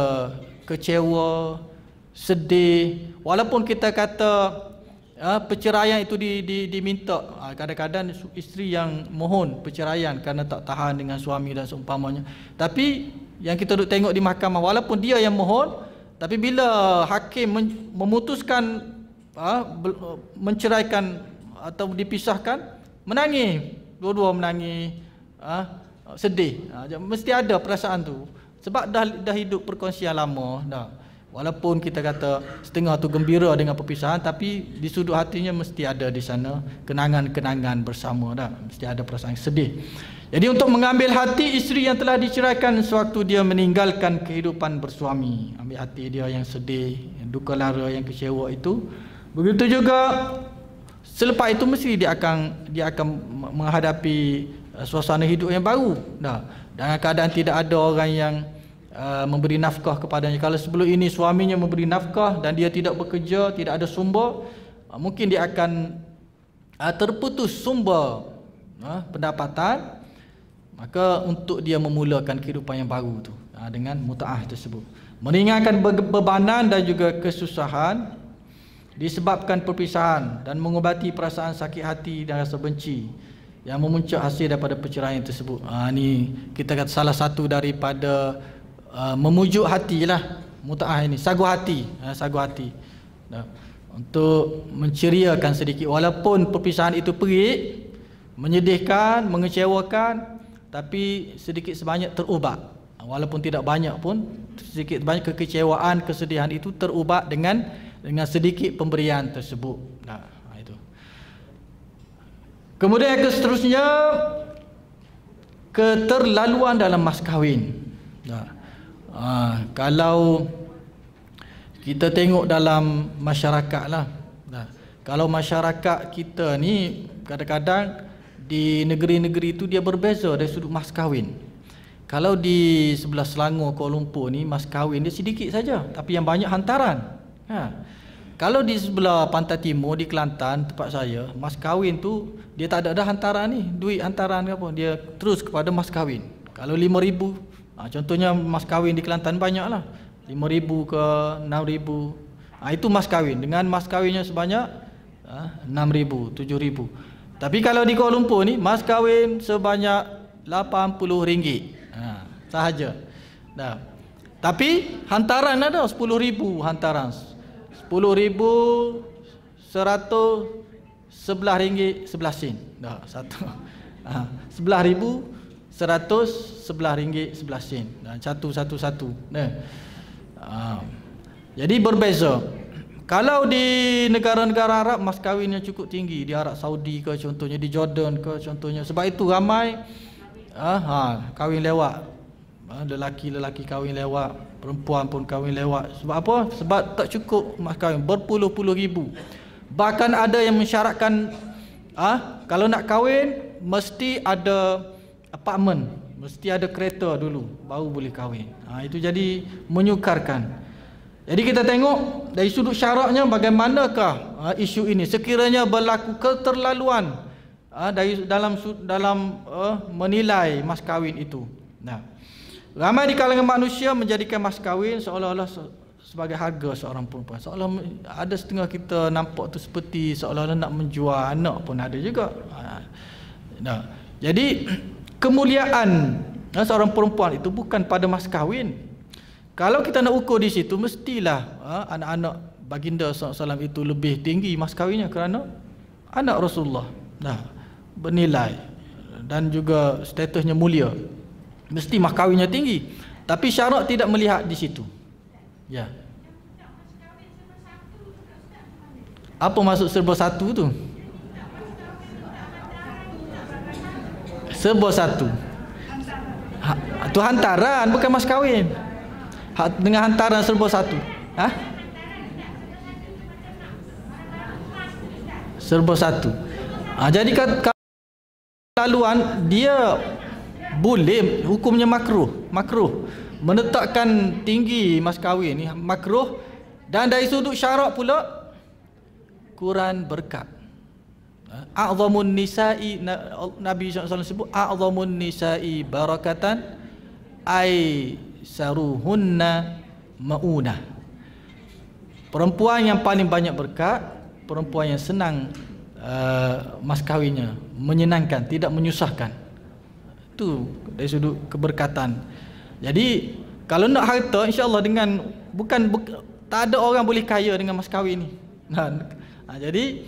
kecewa, sedih. Walaupun kita kata perceraian itu diminta, kadang-kadang isteri yang mohon perceraian kerana tak tahan dengan suami dan seumpamanya. Tapi yang kita duk tengok di mahkamah, walaupun dia yang mohon, tapi bila hakim memutuskan menceraikan atau dipisahkan, menangis, dua-dua menangis, sedih. Mesti ada perasaan tu, sebab dah hidup perkongsian lama dah. Walaupun kita kata setengah tu gembira dengan perpisahan, tapi di sudut hatinya mesti ada di sana kenangan-kenangan bersama dah. Mesti ada perasaan sedih. Jadi untuk mengambil hati isteri yang telah diceraikan sewaktu dia meninggalkan kehidupan bersuami, ambil hati dia yang sedih, yang duka lara, yang kecewa itu. Begitu juga selepas itu mesti dia akan menghadapi suasana hidup yang baru dah. Dalam keadaan tidak ada orang yang memberi nafkah kepadanya. Kalau sebelum ini suaminya memberi nafkah dan dia tidak bekerja, tidak ada sumber, mungkin dia akan terputus sumber pendapatan. Maka untuk dia memulakan kehidupan yang baru tu dengan mut'ah tersebut, meringankan bebanan dan juga kesusahan disebabkan perpisahan dan mengobati perasaan sakit hati dan rasa benci yang memuncak hasil daripada perceraian tersebut. Ni kita kata salah satu daripada memujuk hatilah mutaah ini, sagu hati, sagu hati. Untuk menceriakan sedikit, walaupun perpisahan itu pelik, menyedihkan, mengecewakan, tapi sedikit sebanyak terubat. Walaupun tidak banyak pun, sedikit banyak kekecewaan, kesedihan itu terubat dengan sedikit pemberian tersebut. Itu. Kemudian yang seterusnya, keterlaluan dalam mas kahwin. Kalau kita tengok dalam masyarakat lah, kalau masyarakat kita ni kadang-kadang di negeri-negeri itu dia berbeza dari sudut mas kahwin. Kalau di sebelah Selangor, Kuala Lumpur ni mas kahwin dia sedikit saja, tapi yang banyak hantaran. Kalau di sebelah Pantai Timur, di Kelantan tempat saya, mas kahwin tu dia tak ada hantaran ni, duit hantaran ke apa, dia terus kepada mas kahwin. Kalau 5,000, contohnya mas kahwin di Kelantan banyaklah, 5,000 ke 6,000. Itu mas kahwin, dengan mas kahwinnya sebanyak 6,000, 7,000. Tapi kalau di Kuala Lumpur ni mas kahwin sebanyak RM80 sahaja. Tapi hantaran ada 10,000 hantaran. 10,000 111 ringgit 11 sen. Satu. 11,111 ringgit 11 sen. Satu. Jadi berbeza. Kalau di negara-negara Arab mas kahwinnya cukup tinggi, di Arab Saudi ke contohnya, di Jordan ke contohnya. Sebab itu ramai kahwin lewat. Lelaki kahwin lewat, perempuan pun kahwin lewat. Sebab apa? Sebab tak cukup mas kahwin, berpuluh-puluh ribu. Bahkan ada yang mensyaratkan kalau nak kahwin mesti ada apartmen, mesti ada kereta dulu baru boleh kahwin. Itu jadi menyukarkan. Jadi kita tengok dari sudut syaratnya bagaimanakah isu ini sekiranya berlaku keterlaluan dalam menilai mas kahwin itu. Ramai di kalangan manusia menjadikan mas kahwin seolah-olah sebagai harga seorang perempuan. Seolah ada setengah kita nampak tu seperti seolah-olah nak menjual anak pun ada juga. Jadi kemuliaan seorang perempuan itu bukan pada mas kahwin. Kalau kita nak ukur di situ, mestilah anak-anak baginda SAW itu lebih tinggi mas kahwinnya, kerana anak Rasulullah bernilai dan juga statusnya mulia. Mesti mas kahwinnya tinggi. Tapi syarat tidak melihat di situ. Apa maksud serba satu tu? Serba satu. Tu hantaran, bukan mas kahwin. Dengan hantaran serba satu. Serba satu. Jadi kelaluan dia boleh, hukumnya makruh menetapkan tinggi mas kahwin ni makruh. Dan dari sudut syarak pula kurang berkat. A'zamun nisa'i, Nabi SAW sebut a'zamun nisa'i barakatan ai saruhunna maunah. Perempuan yang paling banyak berkat, perempuan yang senang mas kahwinnya, menyenangkan, tidak menyusahkan. Itu dari sudut keberkatan. Jadi kalau nak harta, insya-Allah dengan tak ada orang boleh kaya dengan mas kahwin ni. Jadi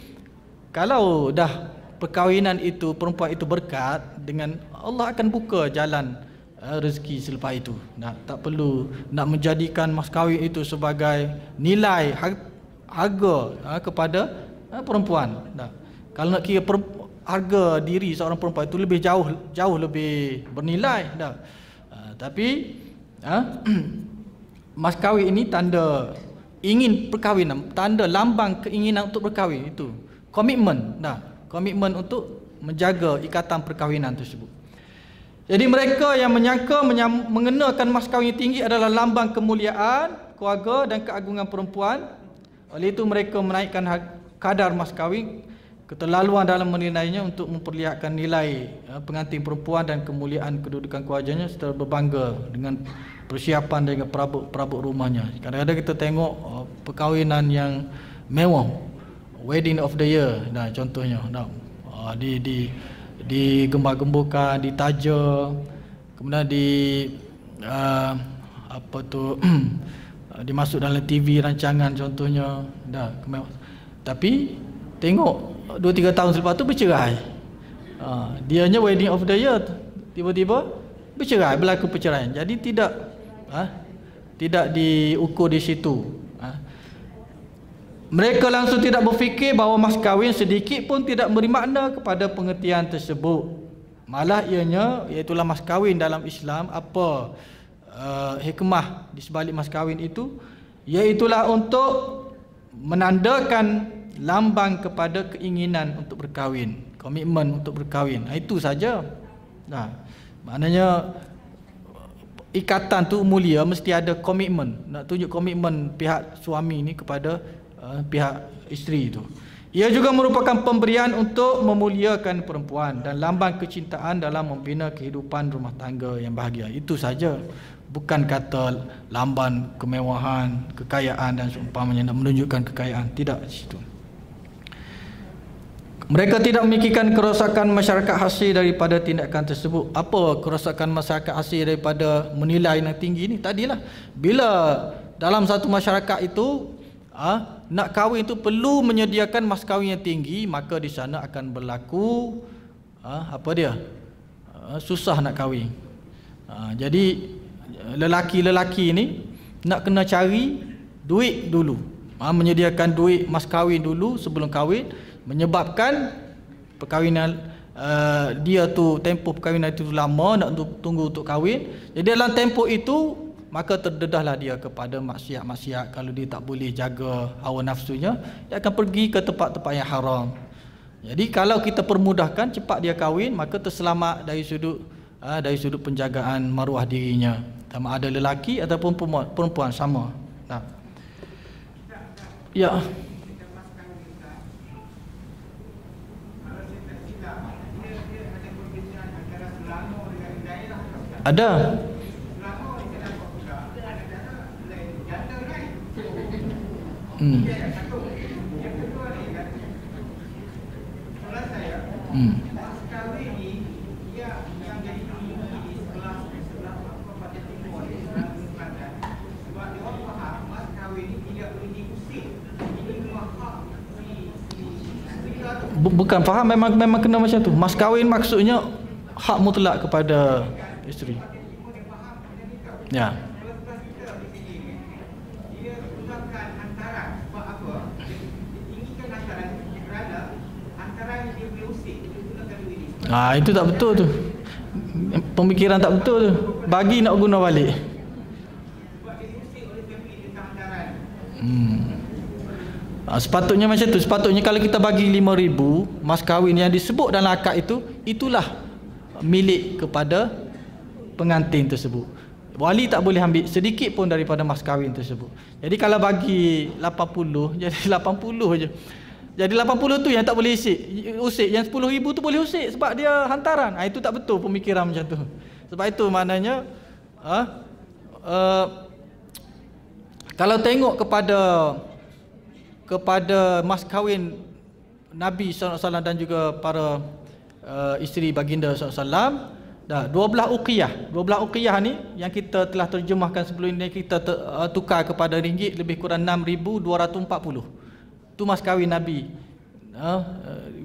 kalau dah perkahwinan itu, perempuan itu berkat, dengan Allah akan buka jalan rezeki selepas itu. Tak perlu nak menjadikan mas kahwin itu sebagai nilai harga kepada perempuan. Kalau nak kira harga diri seorang perempuan itu lebih jauh lebih bernilai. Tapi mas kahwin ini tanda ingin perkahwinan, tanda lambang keinginan untuk berkahwin, itu komitmen. Komitmen untuk menjaga ikatan perkahwinan tersebut. Jadi mereka yang menyangka mengenakan mas kahwin tinggi adalah lambang kemuliaan keluarga dan keagungan perempuan. Oleh itu mereka menaikkan kadar mas kahwin, keterlaluan dalam menilainya untuk memperlihatkan nilai pengantin perempuan dan kemuliaan kedudukan keluarganya serta berbangga dengan persiapan dengan perabot rumahnya. Kadang-kadang kita tengok perkahwinan yang mewah, wedding of the year, contohnya, digembar-gemburkan, ditaja, kemudian apa tu dimasuk dalam TV rancangan contohnya, tapi tengok 2-3 tahun selepas tu bercerai. Dianya wedding of the year, tiba-tiba bercerai, berlaku perceraian. Jadi tidak diukur di situ. Mereka langsung tidak berfikir bahawa mas kahwin sedikit pun tidak beri makna kepada pengertian tersebut. Malah iaitulah mas kahwin dalam Islam. Apa hikmah di sebalik mas kahwin itu? Iaitulah untuk menandakan lambang kepada keinginan untuk berkahwin, komitmen untuk berkahwin. Itu saja. Maknanya ikatan tu mulia, mesti ada komitmen. Nak tunjuk komitmen pihak suami ni kepada pihak isteri itu. Ia juga merupakan pemberian untuk memuliakan perempuan dan lambang kecintaan dalam membina kehidupan rumah tangga yang bahagia. Itu saja. Bukan kata lambang kemewahan, kekayaan dan seumpamanya, nak menunjukkan kekayaan. Tidak di situ. Mereka tidak memikirkan kerosakan masyarakat hasil daripada tindakan tersebut. Apa kerosakan masyarakat hasil daripada menilai yang tinggi ni? Tadilah, bila dalam satu masyarakat itu nak kahwin itu perlu menyediakan mas kahwin yang tinggi, maka di sana akan berlaku susah nak kahwin. Jadi lelaki-lelaki ni nak kena cari duit dulu, menyediakan duit mas kahwin dulu sebelum kahwin, menyebabkan perkahwinan dia tu, tempoh perkahwinan itu lama, nak tunggu untuk kahwin. Jadi dalam tempoh itu maka terdedahlah dia kepada maksiat-maksiat. Kalau dia tak boleh jaga hawa nafsunya, dia akan pergi ke tempat-tempat yang haram. Jadi kalau kita permudahkan, cepat dia kahwin, maka terselamat dari sudut penjagaan maruah dirinya, sama ada lelaki ataupun perempuan sama. Ya. Ada. Bukan faham, memang kena macam tu. Mas kahwin maksudnya hak mutlak kepada isteri. Ya. Itu tak betul tu. Pemikiran tak betul tu. Bagi nak guna balik. Sepatutnya macam tu. Sepatutnya kalau kita bagi 5,000 mas kahwin yang disebut dalam akad itu, itulah milik kepada pengantin tersebut. Wali tak boleh ambil sedikit pun daripada mas kahwin tersebut. Jadi kalau bagi 80, jadi 80 je. Jadi 80 tu yang tak boleh usik. Yang 10,000 tu boleh usik sebab dia hantaran. Itu tak betul pemikiran macam tu. Sebab itu maknanya kalau tengok kepada mas kahwin Nabi SAW dan juga para isteri baginda SAW, 12 uqiyah. 12 uqiyah ni yang kita telah terjemahkan sebelum ini, kita tukar kepada ringgit lebih kurang 6,240. Itu mas kahwin Nabi.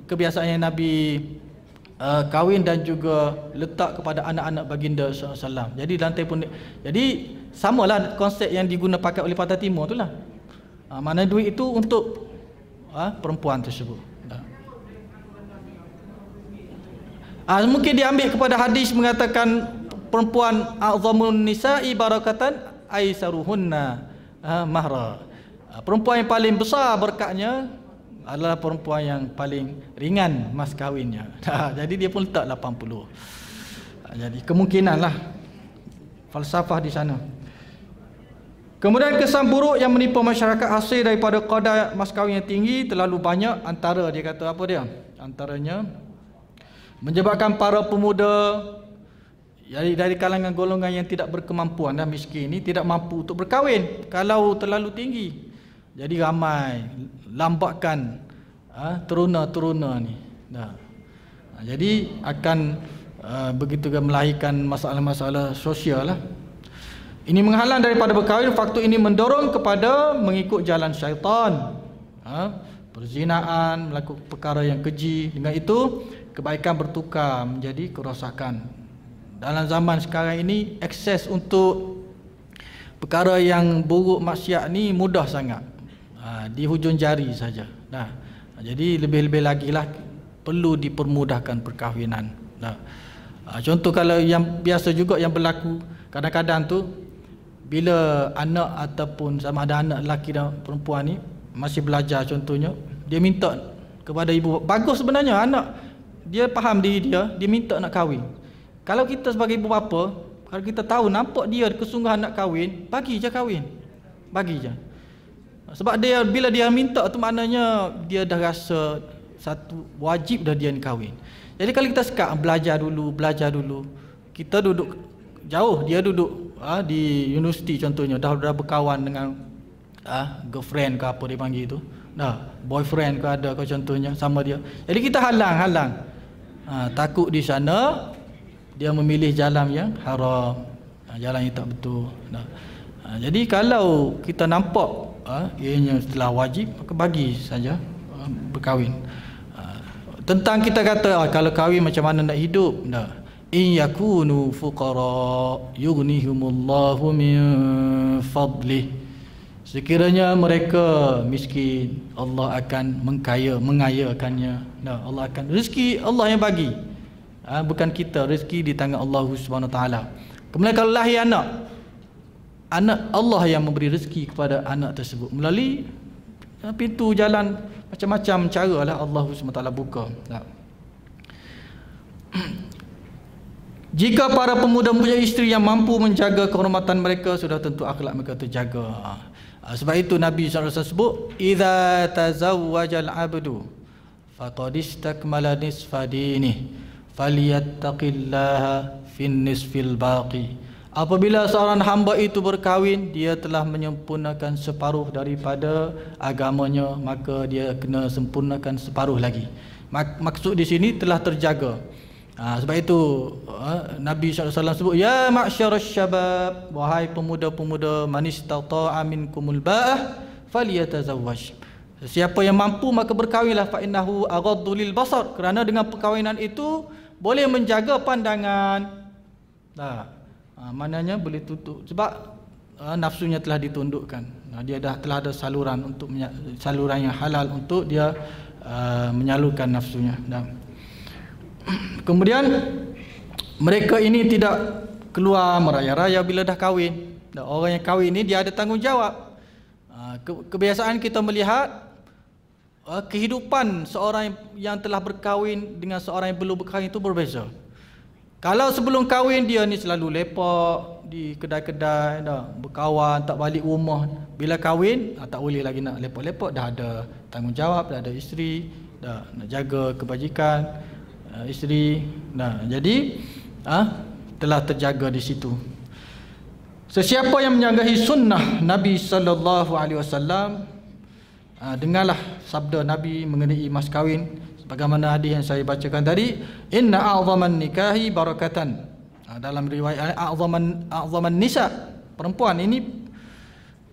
Kebiasaan yang Nabi kahwin dan juga letak kepada anak-anak baginda SAW. Jadi lantai pun, jadi samalah konsep yang digunakan pakai oleh Pantai Timur itulah. Mana duit itu untuk perempuan tersebut. Mungkin diambil kepada hadis mengatakan perempuan a'zamun nisa'i barakatan aisaruhunna mahra. Perempuan yang paling besar berkatnya adalah perempuan yang paling ringan mas kahwinnya. Jadi dia pun letak 80. Jadi kemungkinanlah falsafah di sana. Kemudian kesan buruk yang menimpa masyarakat hasil daripada qada mas kahwin yang tinggi terlalu banyak. Antara dia kata apa dia? Antaranya menyebabkan para pemuda dari kalangan golongan yang tidak berkemampuan dan miskin ini tidak mampu untuk berkahwin kalau terlalu tinggi. Jadi ramai lambatkan teruna-teruna ni. Jadi akan begitu melahirkan masalah-masalah sosial lah. Ini menghalang daripada berkahwin. Faktor ini mendorong kepada mengikut jalan syaitan, perzinaan, melakukan perkara yang keji. Dengan itu kebaikan bertukar menjadi kerosakan. Dalam zaman sekarang ini, akses untuk perkara yang buruk, maksiat ni mudah sangat, di hujung jari saja. Jadi lebih-lebih lagi lah perlu dipermudahkan perkahwinan. Contoh kalau yang biasa juga yang berlaku kadang-kadang tu, bila anak ataupun sama ada anak lelaki dan perempuan ni masih belajar, contohnya dia minta kepada ibu, bagus sebenarnya anak dia faham diri dia minta nak kahwin. Kalau kita sebagai ibu bapa, kalau kita tahu nampak dia kesungguhan nak kahwin, bagi je kahwin, bagi je. Sebab dia bila dia minta tu maknanya dia dah rasa satu wajib dah dia ni kahwin. Jadi kalau kita sekat belajar dulu, kita duduk jauh, dia duduk di universiti contohnya, dah berkawan dengan girlfriend ke apa dia panggil tu, boyfriend ke ada ke contohnya sama dia. Jadi kita halang, takut di sana dia memilih jalan yang haram, jalan yang tak betul. Jadi kalau kita nampak ianya telah wajib, maka bagi saja berkahwin. Tentang kita kata kalau kahwin macam mana nak hidup, in yakunu fuqara yughnihumullahu min fadlih. Sekiranya mereka miskin, Allah akan mengayakannya. Allah akan rezeki, Allah yang bagi, bukan kita. Rezeki di tangan Allah Subhanahu taala. Kemudian kalau lahir anak Allah yang memberi rezeki kepada anak tersebut melalui pintu jalan macam-macam cara lah Allah Subhanahu taala buka. Jika para pemuda mempunyai isteri yang mampu menjaga kehormatan mereka, sudah tentu akhlak mereka terjaga. Sebab itu Nabi SAW sebut, idza tazawwajal abdu faqad istakmala nisfa dinih falyattaqillaha fin nisfil baqi. Apabila seorang hamba itu berkahwin, dia telah menyempurnakan separuh daripada agamanya, maka dia kena sempurnakan separuh lagi. Maksud di sini telah terjaga. Sebab itu Nabi SAW sebut, ya ma'syarasy syabab, wahai pemuda-pemuda, man istata'a minkumul ba'ah falyatazawwaj. Siapa yang mampu maka berkahwinlah, fa innahu aghaddu lil basar, kerana dengan perkahwinan itu boleh menjaga pandangan. Maknanya boleh tutup, sebab nafsunya telah ditundukkan. Dia telah ada saluran untuk saluran yang halal untuk dia menyalurkan nafsunya. Kemudian mereka ini tidak keluar meraya-raya bila dah kahwin. Orang yang kahwin ini dia ada tanggungjawab. Kebiasaan kita melihat kehidupan seorang yang telah berkahwin dengan seorang yang belum berkahwin itu berbeza. Kalau sebelum kahwin dia ni selalu lepak di kedai-kedai, berkawan, tak balik rumah. Bila kahwin tak boleh lagi nak lepak-lepak, dah ada tanggungjawab, dah ada isteri, dah nak jaga kebajikan isteri. Jadi telah terjaga di situ. Sesiapa yang menjagahi sunnah Nabi sallallahu alaihi wasallam, dengarlah sabda Nabi mengenai mas kahwin. Bagaimana hadis yang saya bacakan tadi, inna a'zaman nikahi barakatan. Dalam riwayat a'zaman nisa, perempuan ini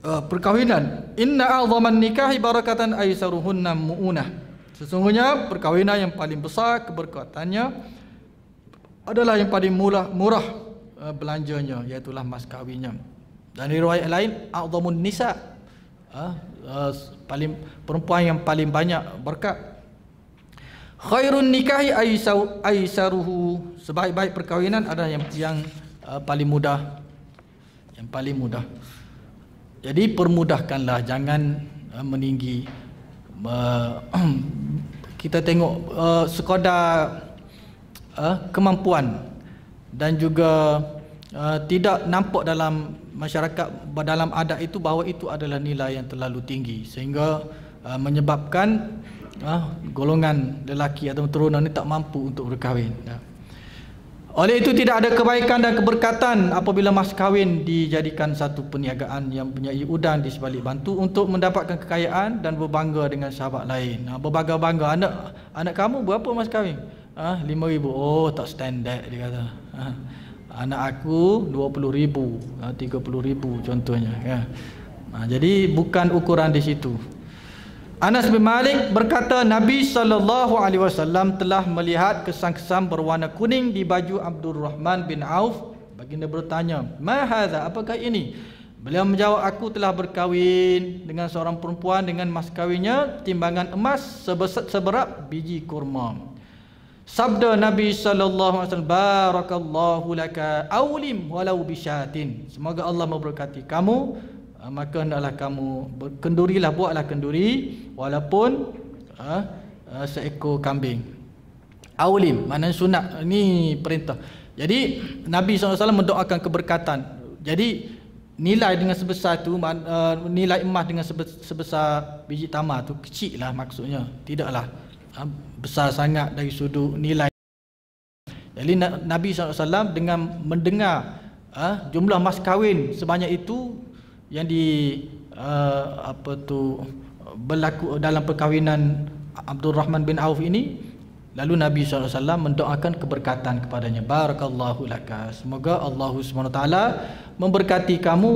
perkahwinan. Inna a'zaman nikahi barakatan aisaruhunna mu'unah. Sesungguhnya perkahwinan yang paling besar keberkatannya adalah yang paling murah belanjanya, iaitulah mas kahwinnya. Dan riwayat lain a'zamun nisa, paling perempuan yang paling banyak berkat. Khairun nikahi aisaruhu, sebaik-baik perkahwinan adalah yang paling mudah, yang paling mudah. Jadi permudahkanlah, jangan meninggi. Kita tengok sekadar kemampuan, dan juga tidak nampak dalam masyarakat, dalam adat itu bahawa itu adalah nilai yang terlalu tinggi, sehingga menyebabkan golongan lelaki atau turunan ini tak mampu untuk berkahwin. Oleh itu tidak ada kebaikan dan keberkatan apabila mas kahwin dijadikan satu perniagaan yang mempunyai udang di sebalik bantu untuk mendapatkan kekayaan dan berbangga dengan sahabat lain. Berbangga-bangga, anak kamu berapa mas kahwin? 5,000. Oh, tak standard dia kata. Anak aku 20,000, 30,000 contohnya ya. Jadi bukan ukuran di situ. Anas bin Malik berkata Nabi SAW telah melihat kesan-kesan berwarna kuning di baju Abdurrahman bin Auf. Baginda bertanya, "Ma hadza? Apakah ini?" Beliau menjawab, "Aku telah berkahwin dengan seorang perempuan dengan mas kahwinnya timbangan emas seberat biji kurma." Sabda Nabi SAW, "Barakallahu laka awlim walau bisyatin." Semoga Allah memberkati kamu, maka hendaklah kamu kendurilah, buatlah kenduri walaupun seekor kambing. Awlim maknanya sunat, ini perintah. Jadi Nabi SAW mendoakan keberkatan. Jadi nilai dengan sebesar tu, nilai emas dengan sebesar biji tamar tu kecil lah maksudnya, tidaklah besar sangat dari sudut nilai. Jadi Nabi SAW dengan mendengar jumlah mas kahwin sebanyak itu yang berlaku dalam perkahwinan Abdurrahman bin Auf ini, lalu Nabi SAW mendoakan keberkatan kepadanya. Barakallahu laka, semoga Allah SWT memberkati kamu,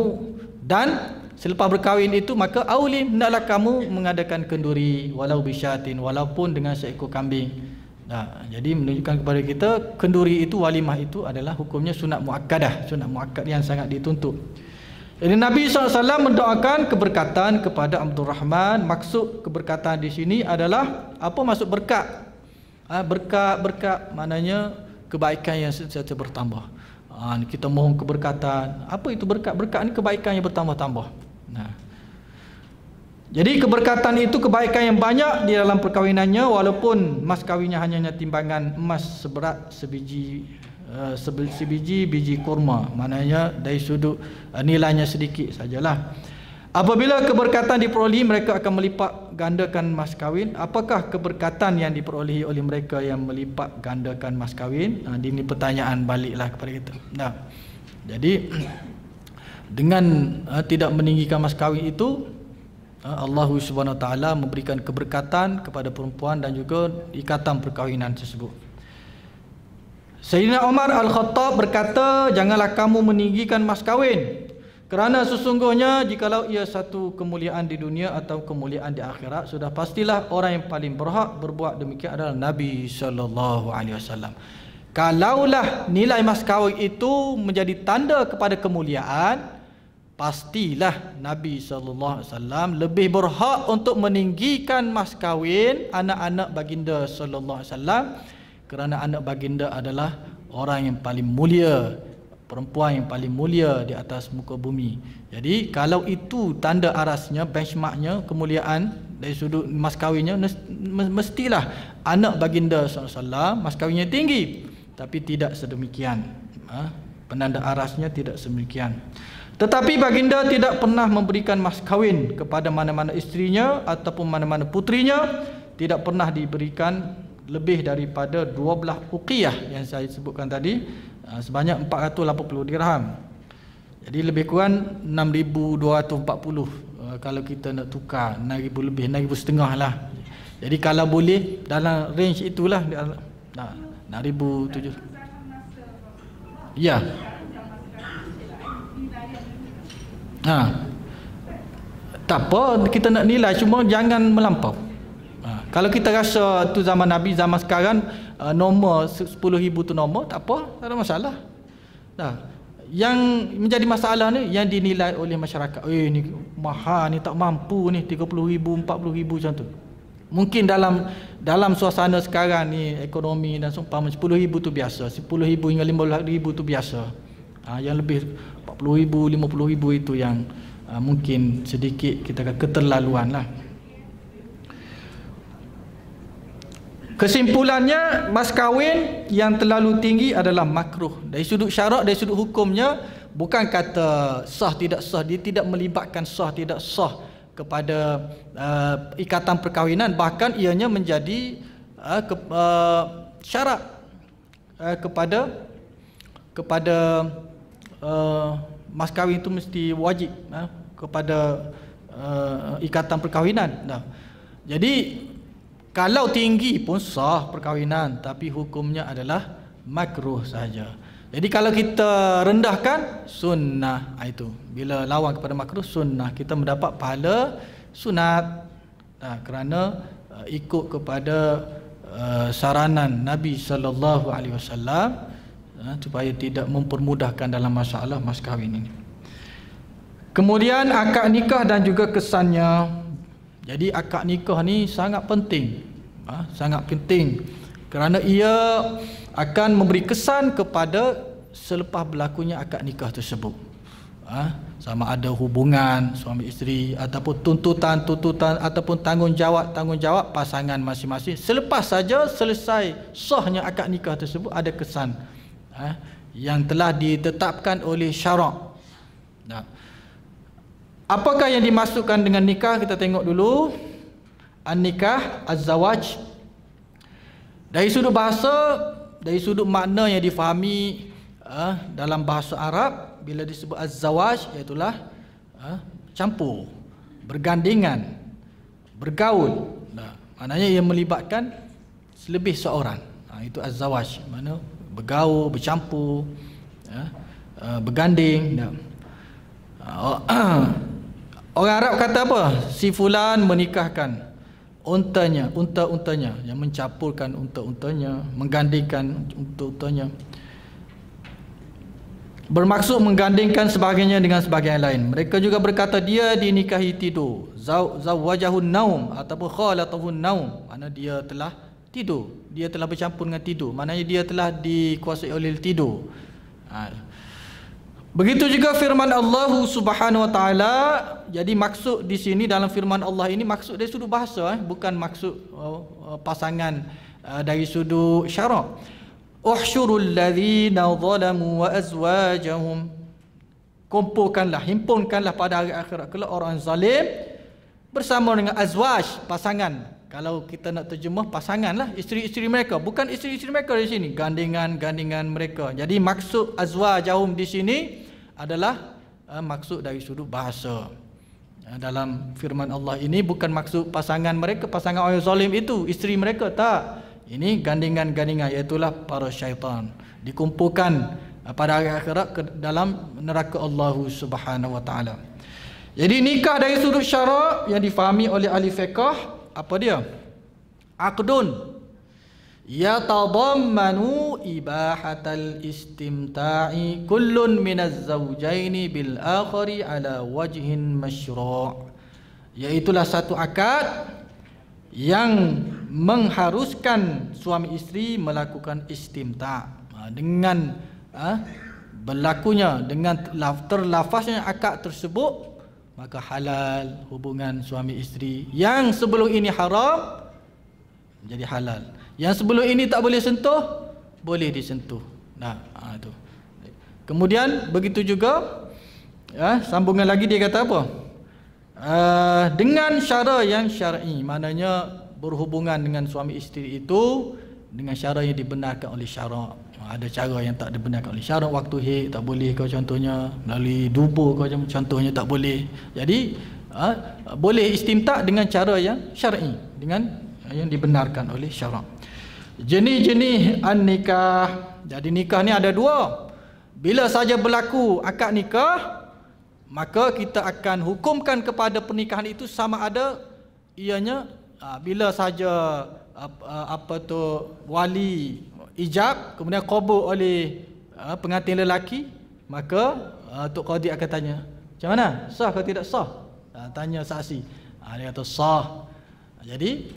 dan selepas berkahwin itu maka aulim, hendaklah kamu mengadakan kenduri walau bisyatin, walaupun dengan seekor kambing. Jadi menunjukkan kepada kita kenduri itu, walimah itu adalah hukumnya sunat muakkadah, sunat muakkad yang sangat dituntut. Jadi Nabi SAW mendoakan keberkatan kepada Abdurrahman. Maksud keberkatan di sini adalah apa maksud berkat? Berkat maknanya kebaikan yang sentiasa bertambah. Kita mohon keberkatan. Apa itu berkat? Berkat ni kebaikan yang bertambah-tambah. Jadi keberkatan itu kebaikan yang banyak di dalam perkahwinannya, walaupun mas kahwinnya hanya timbangan emas seberat sebiji biji kurma, maknanya dari sudut nilainya sedikit sajalah. Apabila keberkatan diperolehi, mereka akan melipat gandakan mas kahwin. Apakah keberkatan yang diperolehi oleh mereka yang melipat gandakan mas kahwin? Ini pertanyaan baliklah kepada kita. Jadi dengan tidak meninggikan mas kahwin itu, Allah SWT memberikan keberkatan kepada perempuan dan juga ikatan perkahwinan tersebut. Sayyidina Umar Al-Khattab berkata, "Janganlah kamu meninggikan mas kahwin, kerana sesungguhnya jikalau ia satu kemuliaan di dunia atau kemuliaan di akhirat, sudah pastilah orang yang paling berhak berbuat demikian adalah Nabi SAW. Kalaulah nilai mas kahwin itu menjadi tanda kepada kemuliaan, pastilah Nabi SAW lebih berhak untuk meninggikan mas kahwin anak-anak baginda SAW, kerana anak baginda adalah orang yang paling mulia, perempuan yang paling mulia di atas muka bumi. Jadi kalau itu tanda arasnya, benchmarknya kemuliaan dari sudut mas kahwinnya, mestilah anak baginda SAW mas kahwinnya tinggi. Tapi tidak sedemikian, penanda arasnya tidak sedemikian. Tetapi baginda tidak pernah memberikan mas kahwin kepada mana-mana isterinya ataupun mana-mana putrinya. Tidak pernah diberikan lebih daripada 12 uqiyah yang saya sebutkan tadi, sebanyak 480 dirham. Jadi lebih kurang 6,240 kalau kita nak tukar, 6,000 lebih, 6,500 lah. Jadi kalau boleh dalam range itulah, 6,700. Ya. Tak apa, kita nak nilai, cuma jangan melampau. Kalau kita rasa tu zaman Nabi, zaman sekarang nombor 10,000 tu nombor, tak apa, tak ada masalah. Yang menjadi masalah ni yang dinilai oleh masyarakat. Ni mahal, ni tak mampu ni, 30,000, 40,000 macam tu. Mungkin dalam suasana sekarang ni ekonomi dan seumpama 10,000 tu biasa, 10,000 hingga 15,000 tu biasa. Yang lebih 40,000, 50,000 itu yang mungkin sedikit kita kata keterlaluan lah. Kesimpulannya, mas kahwin yang terlalu tinggi adalah makruh. Dari sudut syarak, dari sudut hukumnya, bukan kata sah tidak sah, dia tidak melibatkan sah tidak sah kepada ikatan perkahwinan, bahkan ianya menjadi syarat kepada kepada mas kahwin itu mesti wajib kepada ikatan perkahwinan. Jadi kalau tinggi pun sah perkahwinan, tapi hukumnya adalah makruh saja. Jadi kalau kita rendahkan, sunnah. Itu bila lawan kepada makruh, sunnah, kita mendapat pahala sunat. Kerana ikut kepada saranan Nabi sallallahu alaihi wasallam supaya tidak mempermudahkan dalam masalah mas kahwin ini. Kemudian akad nikah dan juga kesannya. Jadi akad nikah ni sangat penting, sangat penting kerana ia akan memberi kesan kepada selepas berlakunya akad nikah tersebut. Sama ada hubungan suami isteri ataupun tuntutan ataupun tanggungjawab pasangan masing-masing. Selepas saja selesai sahnya akad nikah tersebut, ada kesan yang telah ditetapkan oleh syarak. Apakah yang dimasukkan dengan nikah? Kita tengok dulu. An-nikah, az-zawaj. Dari sudut bahasa, dari sudut makna yang difahami dalam bahasa Arab, bila disebut az-zawaj, iaitulah campur, bergandingan, bergaul. Maknanya ia melibatkan lebih seorang. Itu az-zawaj. Mana bergaul, bercampur, berganding. Orang Arab kata apa? Si fulan menikahkan unta-untanya, yang mencampurkan unta-untanya, menggandingkan unta-untanya. Bermaksud menggandingkan sebagainya dengan sebahagian lain. Mereka juga berkata dia dinikahi tidur. Zawwajahun naum ataupun khalatahun naum. Maknanya dia telah tidur, dia telah bercampur dengan tidur. Maknanya dia telah dikuasai oleh tidur. Begitu juga firman Allah Subhanahu wa taala. Jadi maksud di sini dalam firman Allah ini maksud dari sudut bahasa, bukan maksud pasangan dari sudut syarak. Uhsyurul ladzina zalamu wa azwajahum. Kumpulkanlah, himpunkanlah pada hari akhirat kelak orang zalim bersama dengan azwaj, pasangan. Kalau kita nak terjemah pasanganlah, isteri-isteri mereka, bukan isteri-isteri mereka di sini, gandingan mereka. Jadi maksud azwajahum di sini adalah maksud dari sudut bahasa. Dalam firman Allah ini bukan maksud pasangan mereka, pasangan orang zalim itu isteri mereka, tak. Ini gandingan-gandingan, iaitulah para syaitan, dikumpulkan pada hari akhirat ke dalam neraka Allah Subhanahu wa taala. Jadi nikah dari sudut syarak yang difahami oleh ahli fiqh, apa dia? Aqdun yatadammanu ibahatal istimta'i kullun minaz zawjaini bil akhari ala wajhin masyru'. Iaitulah satu akad yang mengharuskan suami isteri melakukan istimta' dengan berlakunya, dengan terlafaznya akad tersebut, maka halal hubungan suami isteri. Yang sebelum ini haram menjadi halal. Yang sebelum ini tak boleh sentuh, boleh disentuh. Itu. Kemudian begitu juga sambungan lagi dia kata apa? Dengan cara yang syar'i, maknanya berhubungan dengan suami isteri itu dengan cara yang dibenarkan oleh syarak. Ada cara yang tak dibenarkan oleh syarak, waktu haid tak boleh kau contohnya, melalui dubur kau contohnya tak boleh. Jadi boleh istimta' dengan cara yang syar'i, dengan yang dibenarkan oleh syarak. Jenis-jenis an-nikah. Jadi nikah ni ada dua. Bila saja berlaku akad nikah, maka kita akan hukumkan kepada pernikahan itu sama ada ianya bila saja wali ijab kemudian qabul oleh pengantin lelaki, maka Tok Qadi akan tanya, macam mana? Sah ke tidak sah? Tanya saksi. Dia kata sah. Jadi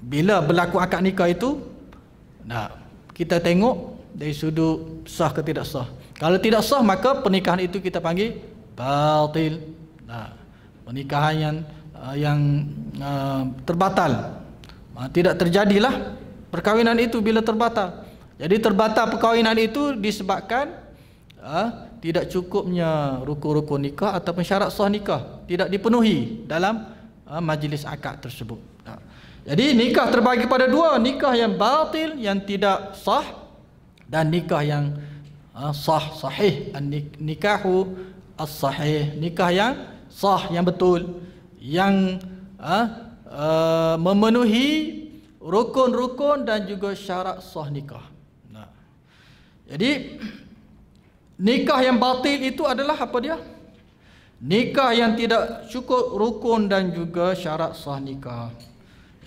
bila berlaku akad nikah itu, kita tengok dari sudut sah ke tidak sah. Kalau tidak sah, maka pernikahan itu kita panggil batil. Pernikahan yang terbatal. Tidak terjadilah perkahwinan itu bila terbatal. Jadi terbatal perkahwinan itu disebabkan tidak cukupnya rukun-rukun nikah ataupun syarat sah nikah tidak dipenuhi dalam majlis akad tersebut. Jadi nikah terbagi pada dua, nikah yang batil, yang tidak sah, dan nikah yang sahih, nikahu as-sahih, nikah yang sah, yang betul, yang memenuhi rukun-rukun dan juga syarat sah nikah. Jadi nikah yang batil itu adalah apa dia? Nikah yang tidak cukup rukun dan juga syarat sah nikah.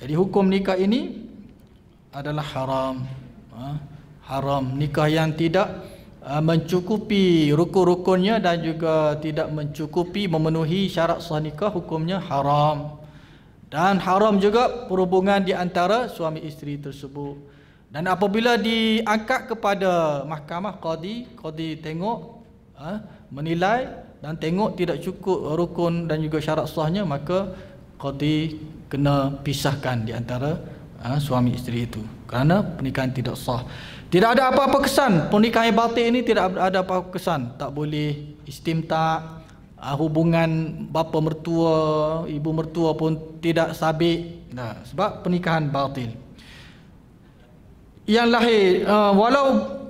Jadi hukum nikah ini adalah haram. Haram. Nikah yang tidak mencukupi rukun-rukunnya dan juga tidak mencukupi memenuhi syarat sah nikah, hukumnya haram. Dan haram juga perhubungan di antara suami isteri tersebut. Dan apabila diangkat kepada mahkamah, qadi tengok, menilai dan tengok tidak cukup rukun dan juga syarat sahnya, maka qadi kena pisahkan di antara suami isteri itu kerana pernikahan tidak sah. Tidak ada apa-apa kesan. Pernikahan yang batil ini tidak ada apa-apa kesan. Tak boleh istimta', hubungan bapa mertua, ibu mertua pun tidak sabit. Sebab pernikahan batil. Yang lahir,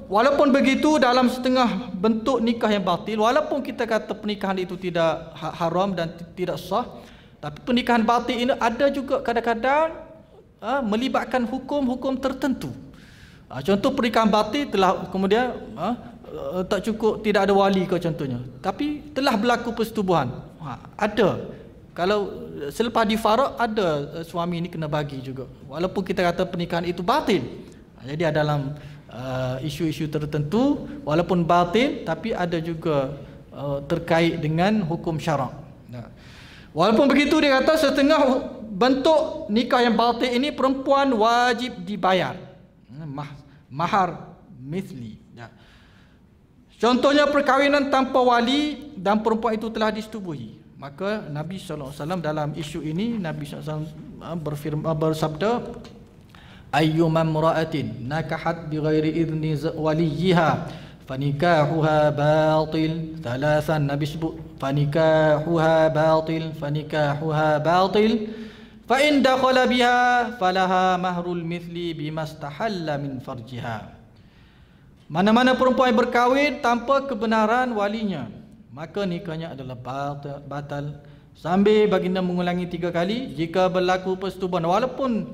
walaupun begitu, dalam setengah bentuk nikah yang batil, walaupun kita kata pernikahan itu tidak haram dan tidak sah, tapi pernikahan batil ini ada juga kadang-kadang melibatkan hukum-hukum tertentu. Contoh pernikahan batil telah kemudian tak cukup, tidak ada wali ke contohnya, tapi telah berlaku persetubuhan. Ada. Kalau selepas difarak, ada suami ini kena bagi juga, walaupun kita kata pernikahan itu batil. Jadi dalam isu-isu tertentu, walaupun batil, tapi ada juga terkait dengan hukum syarak. Walaupun begitu, dia kata setengah bentuk nikah yang batil ini perempuan wajib dibayar mahar mithli. Contohnya perkahwinan tanpa wali dan perempuan itu telah disetubuhi. Maka Nabi SAW dalam isu ini, Nabi SAW bersabda, ayyuma imra'atin nakahat bighairi idzni waliyiha fanikahuha batil. Thalathan Nabi sebut fanikahuha batil fa in dakhala biha falaha mahrul mithli bimastahalla min farjiha. Mana-mana perempuan yang berkahwin tanpa kebenaran walinya, maka nikahnya adalah batal. Sambil baginda mengulangi 3 kali, jika berlaku persetubuhan walaupun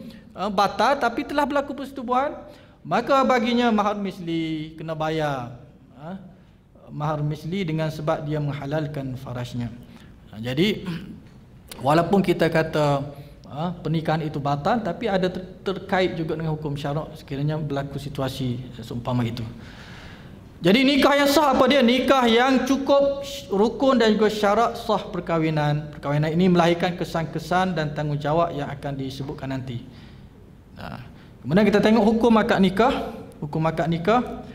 batal tapi telah berlaku persetubuhan, maka baginya mahar misli, kena bayar mahar misli dengan sebab dia menghalalkan farasnya. Jadi walaupun kita kata pernikahan itu batal, tapi ada terkait juga dengan hukum syarak sekiranya berlaku situasi seumpama itu. Jadi nikah yang sah apa dia? Nikah yang cukup rukun dan juga syarat sah perkahwinan. Perkahwinan ini melahirkan kesan-kesan dan tanggungjawab yang akan disebutkan nanti. Kemudian kita tengok hukum akad nikah. Hukum akad nikah,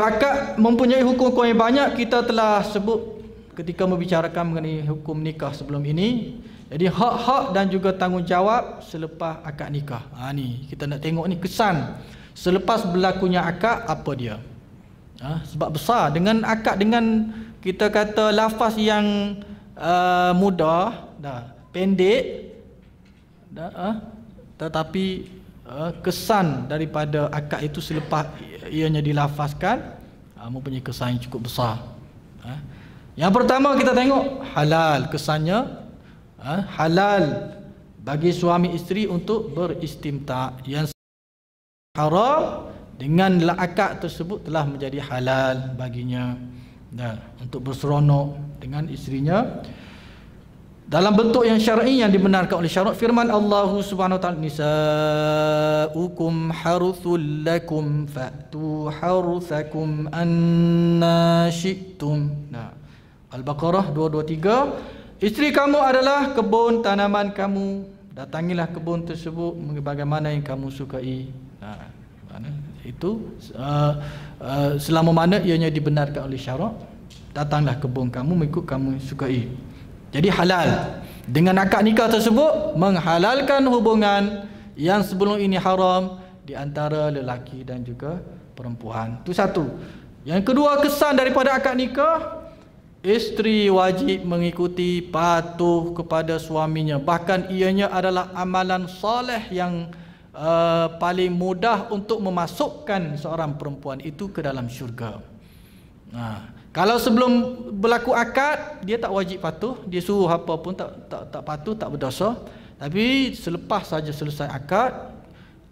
akad mempunyai hukum-hukum yang banyak. Kita telah sebut ketika membicarakan mengenai hukum nikah sebelum ini. Jadi hak-hak dan juga tanggungjawab selepas akad nikah. Ni kita nak tengok ni kesan selepas berlakunya akad apa dia. Sebab besar dengan akad, dengan kita kata lafaz yang mudah, pendek, tetapi kesan daripada akad itu selepas ianya dilafazkan mempunyai kesan yang cukup besar. Yang pertama kita tengok halal. Kesannya halal bagi suami isteri untuk beristimta'. Yang haram dengan akad tersebut telah menjadi halal baginya untuk berseronok dengan isterinya dalam bentuk yang syar'i yang dibenarkan oleh syarak. Firman Allah Subhanahu wa taala, nisa'ukum haruthul lakum fa'tu haruthakum anna syi'tum. Al-Baqarah 223. Isteri kamu adalah kebun tanaman kamu, datangilah kebun tersebut bagaimana yang kamu sukai. Itu selama mana ianya dibenarkan oleh syarak, datanglah kebun kamu mengikut kamu sukai. Jadi halal. Dengan akad nikah tersebut menghalalkan hubungan yang sebelum ini haram di antara lelaki dan juga perempuan. Itu satu. Yang kedua, kesan daripada akad nikah, isteri wajib mengikuti, patuh kepada suaminya. Bahkan ianya adalah amalan soleh yang paling mudah untuk memasukkan seorang perempuan itu ke dalam syurga. Kalau sebelum berlaku akad, dia tak wajib patuh, dia suruh apa pun tak patuh, tak berdosa. Tapi selepas saja selesai akad,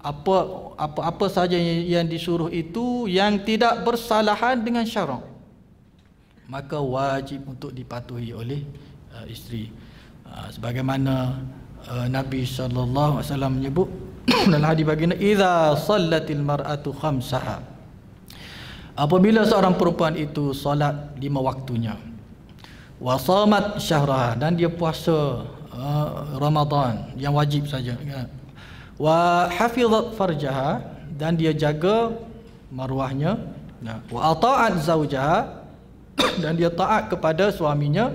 apa saja yang disuruh itu yang tidak bersalahan dengan syarak, maka wajib untuk dipatuhi oleh isteri. Sebagaimana Nabi sallallahu alaihi wasallam menyebut dalam hadis baginda, idza sallatil mar'atu khamsaha, apabila seorang perempuan itu solat 5 waktunya, wa shamat syahraha, dan dia puasa Ramadan yang wajib saja, wa hafizat farjaha, dan dia jaga maruahnya, wa ata'at zaujaha, dan dia taat kepada suaminya,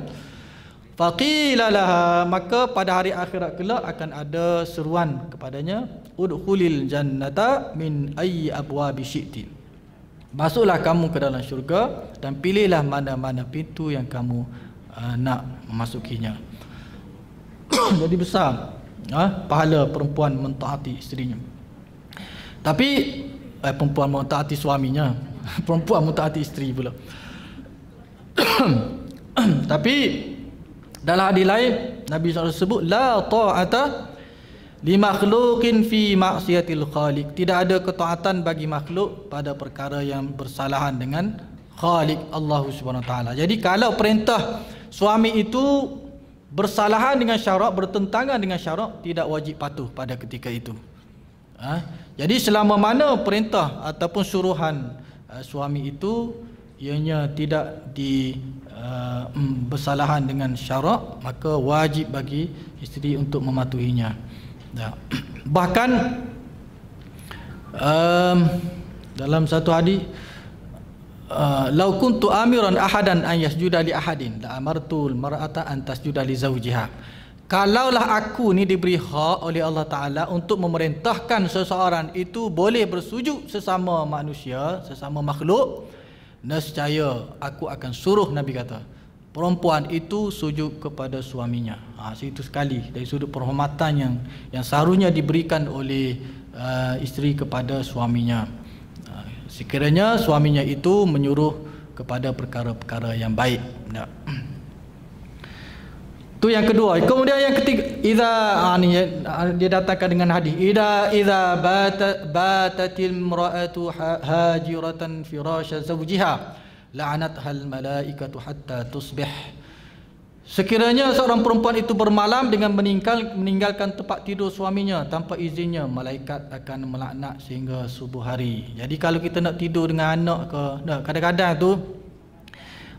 faqila laha, maka pada hari akhirat kelak akan ada seruan kepadanya, udkhulil jannata min ayyi abwabi syi'ti, masuklah kamu ke dalam syurga dan pilihlah mana-mana pintu yang kamu nak memasukinya. Jadi besar pahala perempuan mentaati isterinya. Tapi perempuan mentaati suaminya, perempuan mentaati isteri pula. Tapi dalam hadis lain Nabi SAW sebut, la ta'ata li makhluqin fi maksiatil khaliq, tidak ada ketaatan bagi makhluk pada perkara yang bersalahan dengan Khaliq Allah Subhanahu Wa Taala. Jadi kalau perintah suami itu bersalahan dengan syarak, bertentangan dengan syarak, tidak wajib patuh pada ketika itu. Jadi selama mana perintah ataupun suruhan suami itu ianya tidak bersalahan dengan syarak, maka wajib bagi isteri untuk mematuhinya. Bahkan dalam satu hadis, lau kuntu amiran ahadan an yasjuda li ahadin la amartul mar'ata an tasjuda li zawjiha, kalaulah aku ni diberi hak oleh Allah Ta'ala untuk memerintahkan seseorang itu boleh bersujud sesama manusia, sesama makhluk, nescaya aku akan suruh, Nabi kata, perempuan itu sujud kepada suaminya. Itu sekali dari sudut penghormatan yang seharusnya diberikan oleh isteri kepada suaminya, sekiranya suaminya itu menyuruh kepada perkara-perkara yang baik. Itu yang kedua. Kemudian yang ketiga, dia datangkan dengan hadis, idza batatil mar'atu hajiratan firasha zawjiha la'anatha al malaikatu hatta tusbih, sekiranya seorang perempuan itu bermalam dengan meninggalkan tempat tidur suaminya tanpa izinnya, malaikat akan melaknat sehingga subuh hari. Jadi kalau kita nak tidur dengan anak ke, kadang-kadang tu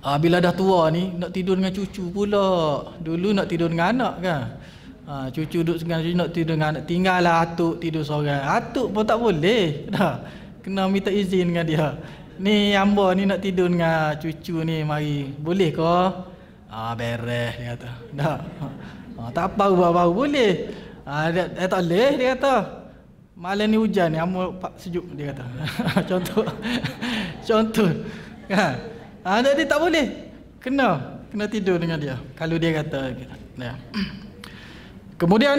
bila dah tua ni nak tidur dengan cucu pula. Dulu nak tidur dengan anak kan, cucu duduk dengan cucu, nak tidur dengan anak, tinggallah atuk tidur seorang. Atuk pun tak boleh dah, kena minta izin dengan dia. Ni hamba ni nak tidur dengan cucu ni, mari boleh ke? Beres dia kata. Dah. Tak apa baru boleh. Dia tak boleh dia kata. Malam ni hujan ni, hamba sejuk dia kata. Contoh. Kan? Jadi tak boleh. Kena tidur dengan dia kalau dia kata gitu. Ya. Kemudian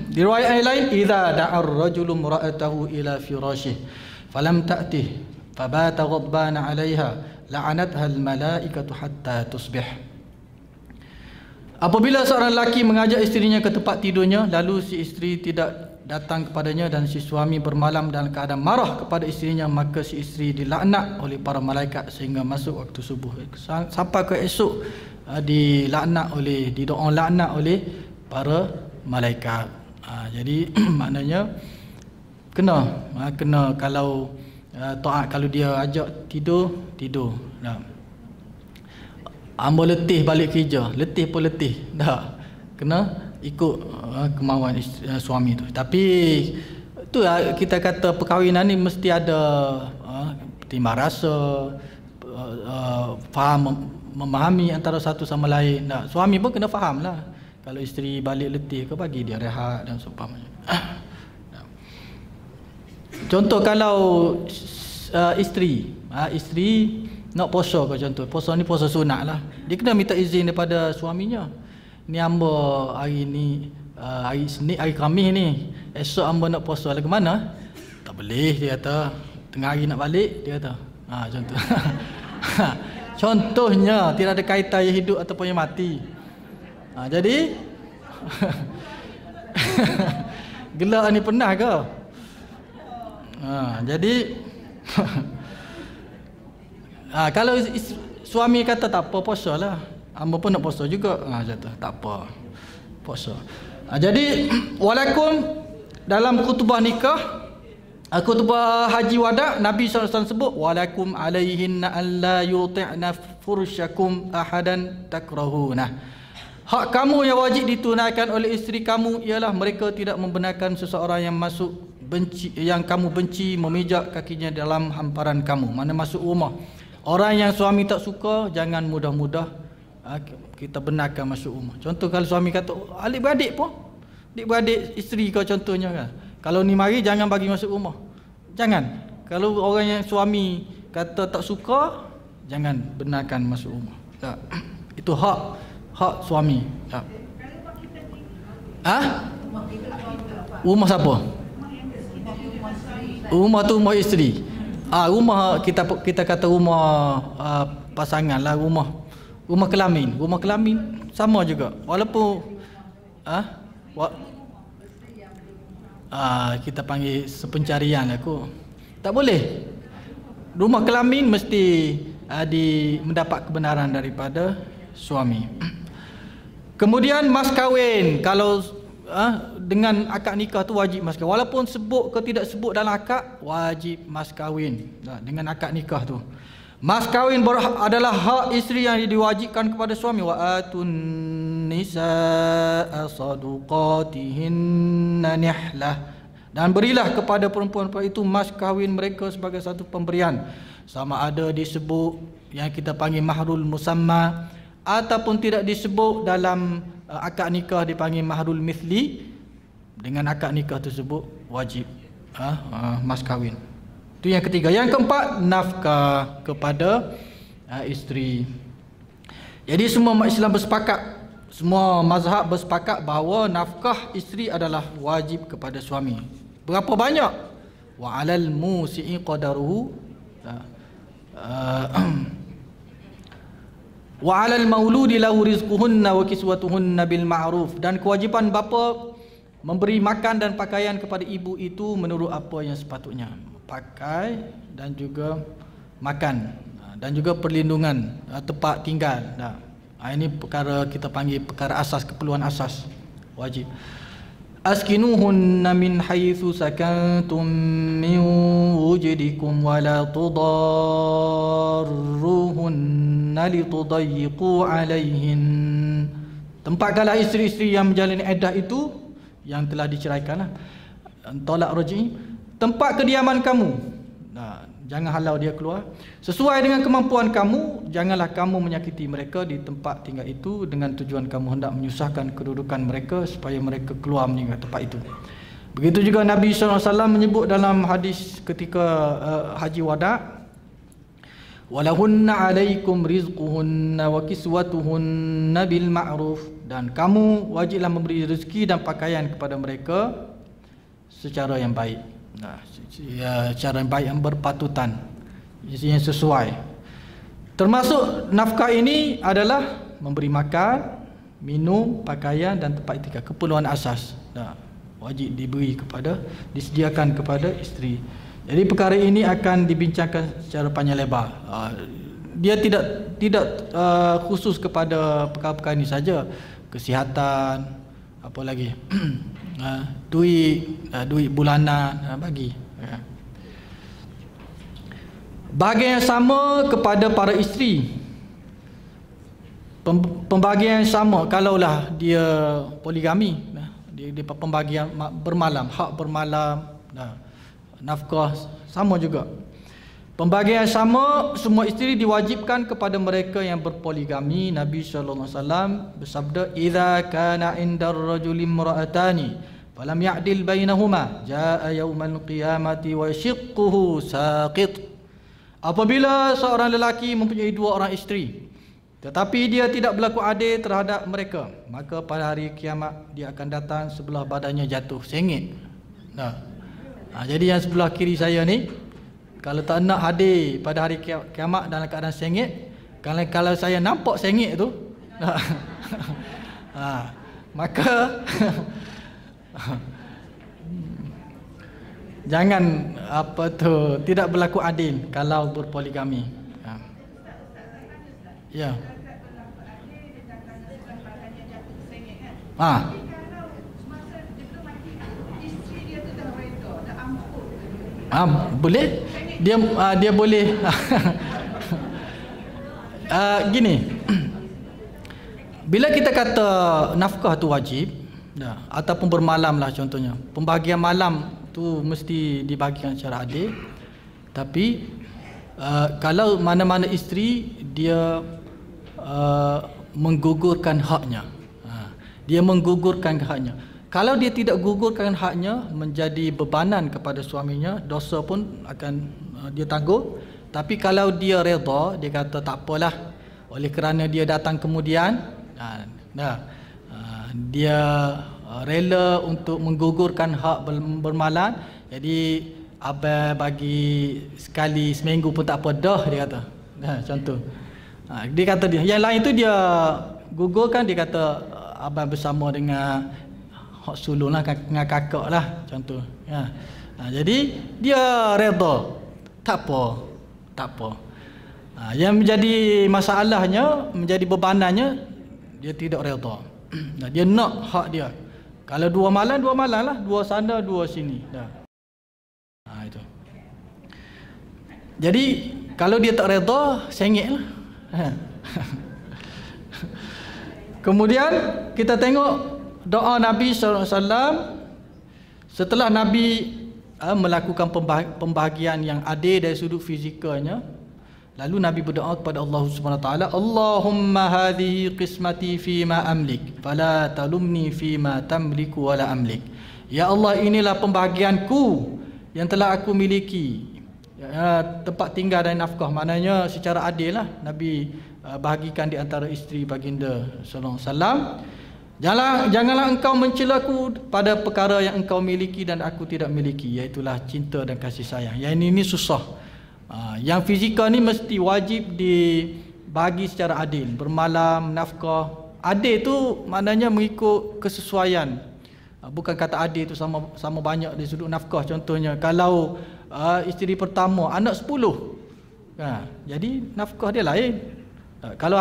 di riwayat lain, idza da'a ar-rajulu imra'atahu ila firashih falam ta'tih fabata ghadbana 'alayha la'anatha al-malaikatu hatta tusbih. Apabila seorang lelaki mengajak isterinya ke tempat tidurnya, lalu si isteri tidak datang kepadanya dan si suami bermalam dalam keadaan marah kepada isterinya, maka si isteri dilaknat oleh para malaikat sehingga masuk waktu subuh, sampai ke esok didoa laknat oleh para malaikat. Jadi maknanya kena kalau taat, kalau dia ajak tidur. Hamba letih balik kerja, letih pun letih, dah kena ikut kemauan suami tu. Tapi tu kita kata perkahwinan ni mesti ada timbang rasa, faham, memahami antara satu sama lain. Suami pun kena faham lah, kalau isteri balik letih ke, bagi dia rehat dan seumpamanya. Contoh kalau isteri nak puasa ke, contoh puasa ni puasa sunat lah, dia kena minta izin daripada suaminya. Ni hamba hari ni hari Senin, hari Khamis ni esok hamba nak puasa lagi mana? Tak boleh, dia kata. Tengah hari nak balik, dia kata. Contoh. Contohnya, tidak ada kaitan yang hidup ataupun yang mati. Jadi gelak ni pernah ke? Jadi kalau suami kata tak apa, puasa lah. Hamba pun nak puasa juga. Kata tak apa, puasa. Jadi walaupun dalam khutbah nikah, khutbah haji wada, Nabi SAW sebut walakum alaihinna alla yuti'na fursyakum ahadan takrahuna. Hak kamu yang wajib ditunaikan oleh isteri kamu ialah mereka tidak membenarkan seseorang yang masuk yang kamu benci memijak kakinya dalam hamparan kamu. Mana masuk rumah, orang yang suami tak suka, jangan mudah-mudah kita benarkan masuk rumah. Contoh kalau suami kata adik-beradik pun, adik-beradik isteri kau contohnya kan, kalau ni mari jangan bagi masuk rumah. Jangan. Kalau orang yang suami kata tak suka, jangan benarkan masuk rumah. Tak. Itu hak suami. Tak. Rumah siapa? Rumah tu rumah isteri. Rumah kita kata rumah pasangan lah, rumah kelamin. Rumah kelamin sama juga. Walaupun kita panggil sepencarian aku. Tak boleh. Rumah kelamin mesti mendapat kebenaran daripada suami. Kemudian mas kahwin, kalau dengan akad nikah tu wajib mas kahwin. Walaupun sebut ke tidak sebut dalam akad, wajib mas kahwin dengan akad nikah tu. Mas kahwin adalah hak isteri yang diwajibkan kepada suami. Wa atun nisaa saduqatihinna nihlah. Dan berilah kepada perempuan-perempuan itu mas kahwin mereka sebagai satu pemberian. Sama ada disebut yang kita panggil mahrul musamma ataupun tidak disebut dalam akad nikah dipanggil mahrul mithli. Dengan akad nikah tersebut wajib mas kahwin. Itu yang ketiga. Yang keempat, nafkah kepada isteri. Jadi semua umat Islam bersepakat, semua mazhab bersepakat bahawa nafkah isteri adalah wajib kepada suami. Berapa banyak? Wa 'alal musi'i qadaruhu wa 'alal mauludi lahu rizquhunna wa kiswatuhunna bil ma'ruf. Dan kewajipan bapa memberi makan dan pakaian kepada ibu itu menurut apa yang sepatutnya. Pakai dan juga makan dan juga perlindungan tempat tinggal. Ini perkara kita panggil perkara asas, keperluan asas wajib. Askinuhunna min haitsu sakantum min wujdikum wa la tudarruhunna litudayyiqu alaihin. Tempatkanlah isteri-isteri yang menjalani iddah itu yang telah diceraikan, tolak raj'i, tempat kediaman kamu. Jangan halau dia keluar. Sesuai dengan kemampuan kamu, janganlah kamu menyakiti mereka di tempat tinggal itu dengan tujuan kamu hendak menyusahkan kedudukan mereka supaya mereka keluar meninggalkan tempat itu. Begitu juga Nabi SAW menyebut dalam hadis ketika haji wada, walahunna alaikum rizquhunna wa kiswatuhunna bil ma'ruf. Dan kamu wajiblah memberi rezeki dan pakaian kepada mereka secara yang baik. Cara yang baik, yang berpatutan, yang sesuai. Termasuk nafkah ini adalah memberi makan, minum, pakaian dan tempat tinggal, keperluan asas. Wajib disediakan kepada isteri. Jadi perkara ini akan dibincangkan secara panjang lebar. Dia tidak khusus kepada perkara-perkara ini saja. Kesihatan, apa lagi? Duit bulanan bagi. Bahagian yang sama kepada para isteri. Pembagian yang sama kalaulah dia poligami, dia pembagian bermalam, hak bermalam, nafkah sama juga. Pembagian yang sama, semua isteri diwajibkan kepada mereka yang berpoligami. Nabi sallallahu alaihi wasallam bersabda, "Idza kana 'indar rajuli imra'atani falam ya'dil bainahuma, jaa'a yaumal qiyamati wa shiqquhu saqit." Apabila seorang lelaki mempunyai dua orang isteri, tetapi dia tidak berlaku adil terhadap mereka, maka pada hari kiamat dia akan datang sebelah badannya jatuh, sengit. Nah. Jadi yang sebelah kiri saya ni, kalau tak nak hadir pada hari kiamat dalam keadaan sengit, kalau saya nampak sengit tu, maka jangan tidak berlaku adil kalau berpoligami. Ya. Boleh dia boleh gini. Bila kita kata nafkah tu wajib, ataupun bermalam lah contohnya, pembahagian malam tu mesti dibahagikan secara adil. Tapi kalau mana-mana isteri dia menggugurkan haknya, dia menggugurkan haknya. Kalau dia tidak gugurkan haknya, menjadi bebanan kepada suaminya, dosa pun akan dia tanggung. Tapi kalau dia redha, dia kata tak apalah, oleh kerana dia datang kemudian, dia rela untuk menggugurkan hak bermalam, jadi abang bagi sekali seminggu pun tak apa dah, dia kata. Contoh. Dia kata yang lain tu dia gugurkan, dia kata abang bersama dengan hak sulung lah, dengan kakak lah contoh. Jadi dia redha, tak apa. Yang menjadi masalahnya, menjadi bebanannya, dia tidak redha. Dia nak hak dia. Kalau 2 malam lah, 2 sana 2 sini dah. Itu. Jadi kalau dia tak redha, sengit lah. Kemudian kita tengok doa Nabi SAW setelah Nabi melakukan pembahagian yang adil dari sudut fizikalnya. Lalu Nabi berdoa kepada Allah SWT, Allahumma hadhihi qismati fima amlik, fala talumni fima tamliku wala amlik. Ya Allah, inilah pembahagianku yang telah aku miliki, tempat tinggal dan nafkah. Maknanya secara adil lah Nabi bahagikan di antara isteri baginda sallallahu alaihi wasallam. Janganlah engkau mencelaku pada perkara yang engkau miliki dan aku tidak miliki, iaitulah cinta dan kasih sayang. Yang ini susah. Yang fizikal ni mesti wajib dibagi secara adil. Bermalam, nafkah. Adil tu maknanya mengikut kesesuaian. Bukan kata adil tu sama banyak dari sudut nafkah. Contohnya kalau isteri pertama anak 10, jadi nafkah dia lain. Kalau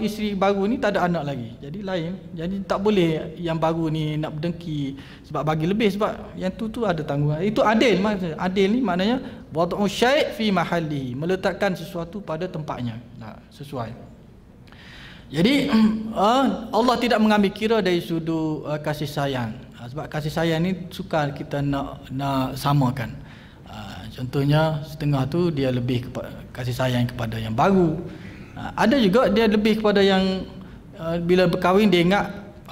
isteri baru ni tak ada anak lagi, jadi lain. Jadi tak boleh yang baru ni nak berdengki sebab bagi lebih, sebab yang tu ada tanggungan. Itu adil. Adil ni maknanya wad'u syai' fi mahallihi, meletakkan sesuatu pada tempatnya, sesuai. Jadi Allah tidak mengambil kira dari sudut kasih sayang. Sebab kasih sayang ni sukar kita nak samakan. Contohnya setengah tu dia lebih kasih sayang kepada yang baru. Ada juga dia lebih kepada yang bila berkahwin dia ingat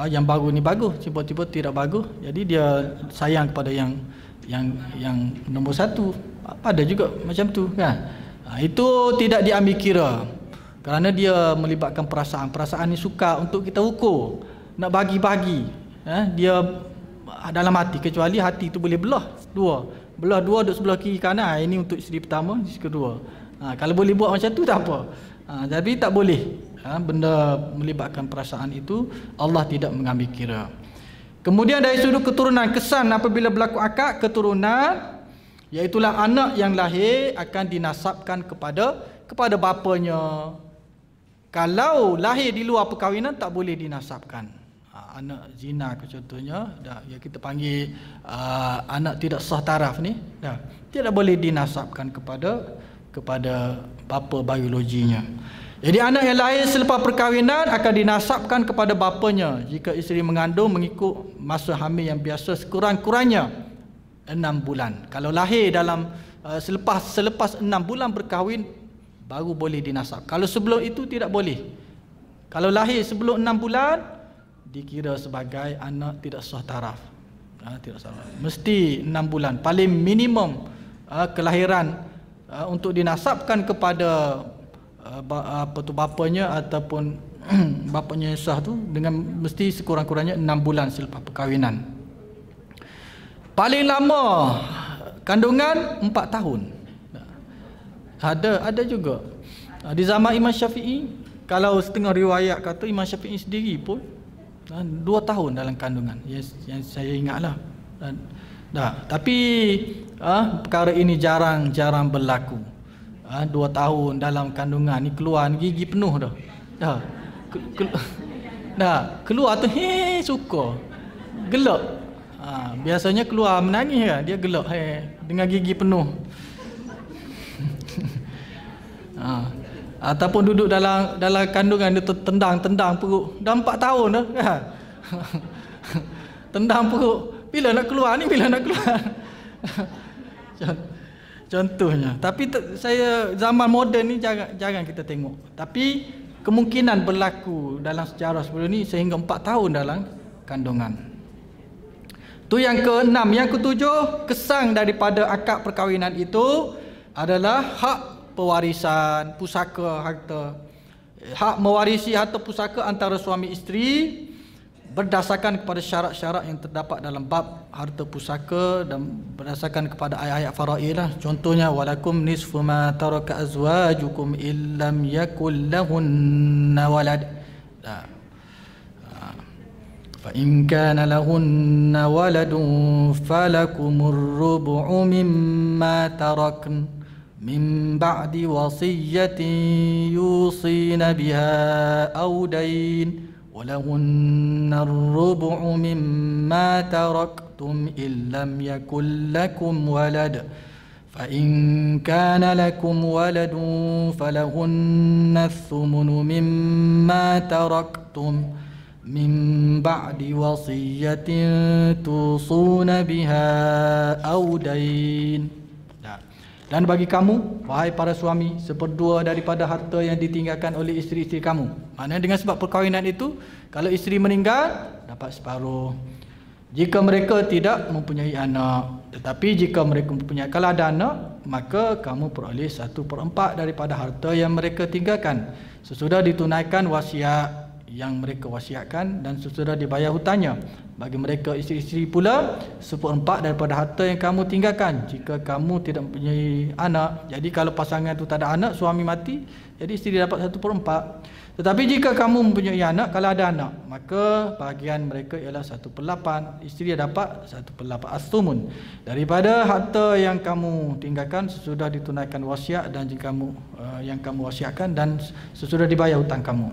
yang baru ni bagus, tiba-tiba tidak bagus, jadi dia sayang kepada yang nombor 1. Ada juga macam tu kan. Itu tidak diambil kira kerana dia melibatkan perasaan ni sukar untuk kita ukur, nak bagi-bagi. Dia dalam hati, kecuali hati tu boleh belah dua duduk sebelah kiri kanan, ini untuk isteri pertama, isteri kedua. Kalau boleh buat macam tu tak apa. Tapi tak boleh benda melibatkan perasaan itu, Allah tidak mengambil kira. Kemudian dari sudut keturunan, kesan apabila berlaku akad keturunan, iaitulah anak yang lahir akan dinasabkan kepada bapanya. Kalau lahir di luar perkahwinan tak boleh dinasabkan. Anak zina contohnya, yang kita panggil anak tidak sah taraf ni, tidak boleh dinasabkan kepada bapa biologinya. Jadi anak yang lahir selepas perkahwinan akan dinasabkan kepada bapanya jika isteri mengandung mengikut masa hamil yang biasa sekurang-kurangnya 6 bulan. Kalau lahir dalam selepas 6 bulan berkahwin baru boleh dinasab. Kalau sebelum itu tidak boleh. Kalau lahir sebelum 6 bulan dikira sebagai anak tidak sah taraf. Tidak salah. Mesti 6 bulan paling minimum kelahiran untuk dinasabkan kepada bapanya ataupun bapanya yang sah tu, dengan mesti sekurang-kurangnya 6 bulan selepas perkahwinan. Paling lama kandungan 4 tahun. Ada juga. Di zaman Imam Syafi'i, kalau setengah riwayat kata Imam Syafi'i sendiri pun 2 tahun dalam kandungan. Yang saya ingatlah. Tapi perkara ini jarang berlaku. 2 tahun dalam kandungan ni keluar gigi penuh dah. Keluar tu suka. Gelak. Biasanya keluar menangis kan, dia gelak dengan gigi penuh. Ataupun duduk dalam kandungan dia tendang perut. Dah 4 tahun dah kan. Tendang perut. Bila nak keluar ni, bila nak keluar. Contohnya. Tapi saya zaman moden ni jangan kita tengok. Tapi kemungkinan berlaku dalam sejarah sebelum ni sehingga 4 tahun dalam kandungan. Tu yang ke-6. Yang ke-7, kesang daripada akad perkahwinan itu adalah hak pewarisan pusaka harta. Hak mewarisi harta pusaka antara suami isteri berdasarkan kepada syarat-syarat yang terdapat dalam bab harta pusaka dan berdasarkan kepada ayat-ayat faraid lah. Contohnya walakum nisfu ma taraka azwajukum illam yakul lahunna walad. Fa in kana lahunna waladun falakumur rubu'u mimma tarakn min ba'di wasiyatin yusina biha aw dayn ولهن الربع مما تركتم إن لم يكن لكم ولد فإن كان لكم ولد فلهن الثمن مما تركتم من بعد وصية توصون بها أو دين. Dan bagi kamu, wahai para suami, 1/2 daripada harta yang ditinggalkan oleh isteri-isteri kamu. Maknanya dengan sebab perkahwinan itu, kalau isteri meninggal, dapat separuh. Jika mereka tidak mempunyai anak. Tetapi jika mereka mempunyai, kalau ada anak, maka kamu peroleh 1/4 daripada harta yang mereka tinggalkan. Sesudah ditunaikan wasiat yang mereka wasiatkan dan sesudah dibayar hutangnya. Bagi mereka isteri-isteri pula 1/4 daripada harta yang kamu tinggalkan jika kamu tidak mempunyai anak. Jadi kalau pasangan itu tak ada anak, suami mati, jadi isteri dapat 1/4. Tetapi jika kamu mempunyai anak, kalau ada anak, maka bahagian mereka ialah 1/8. Isteri dapat 1/8 as-sumun daripada harta yang kamu tinggalkan sesudah ditunaikan wasiat dan jika kamu yang kamu wasiatkan dan sesudah dibayar hutang kamu.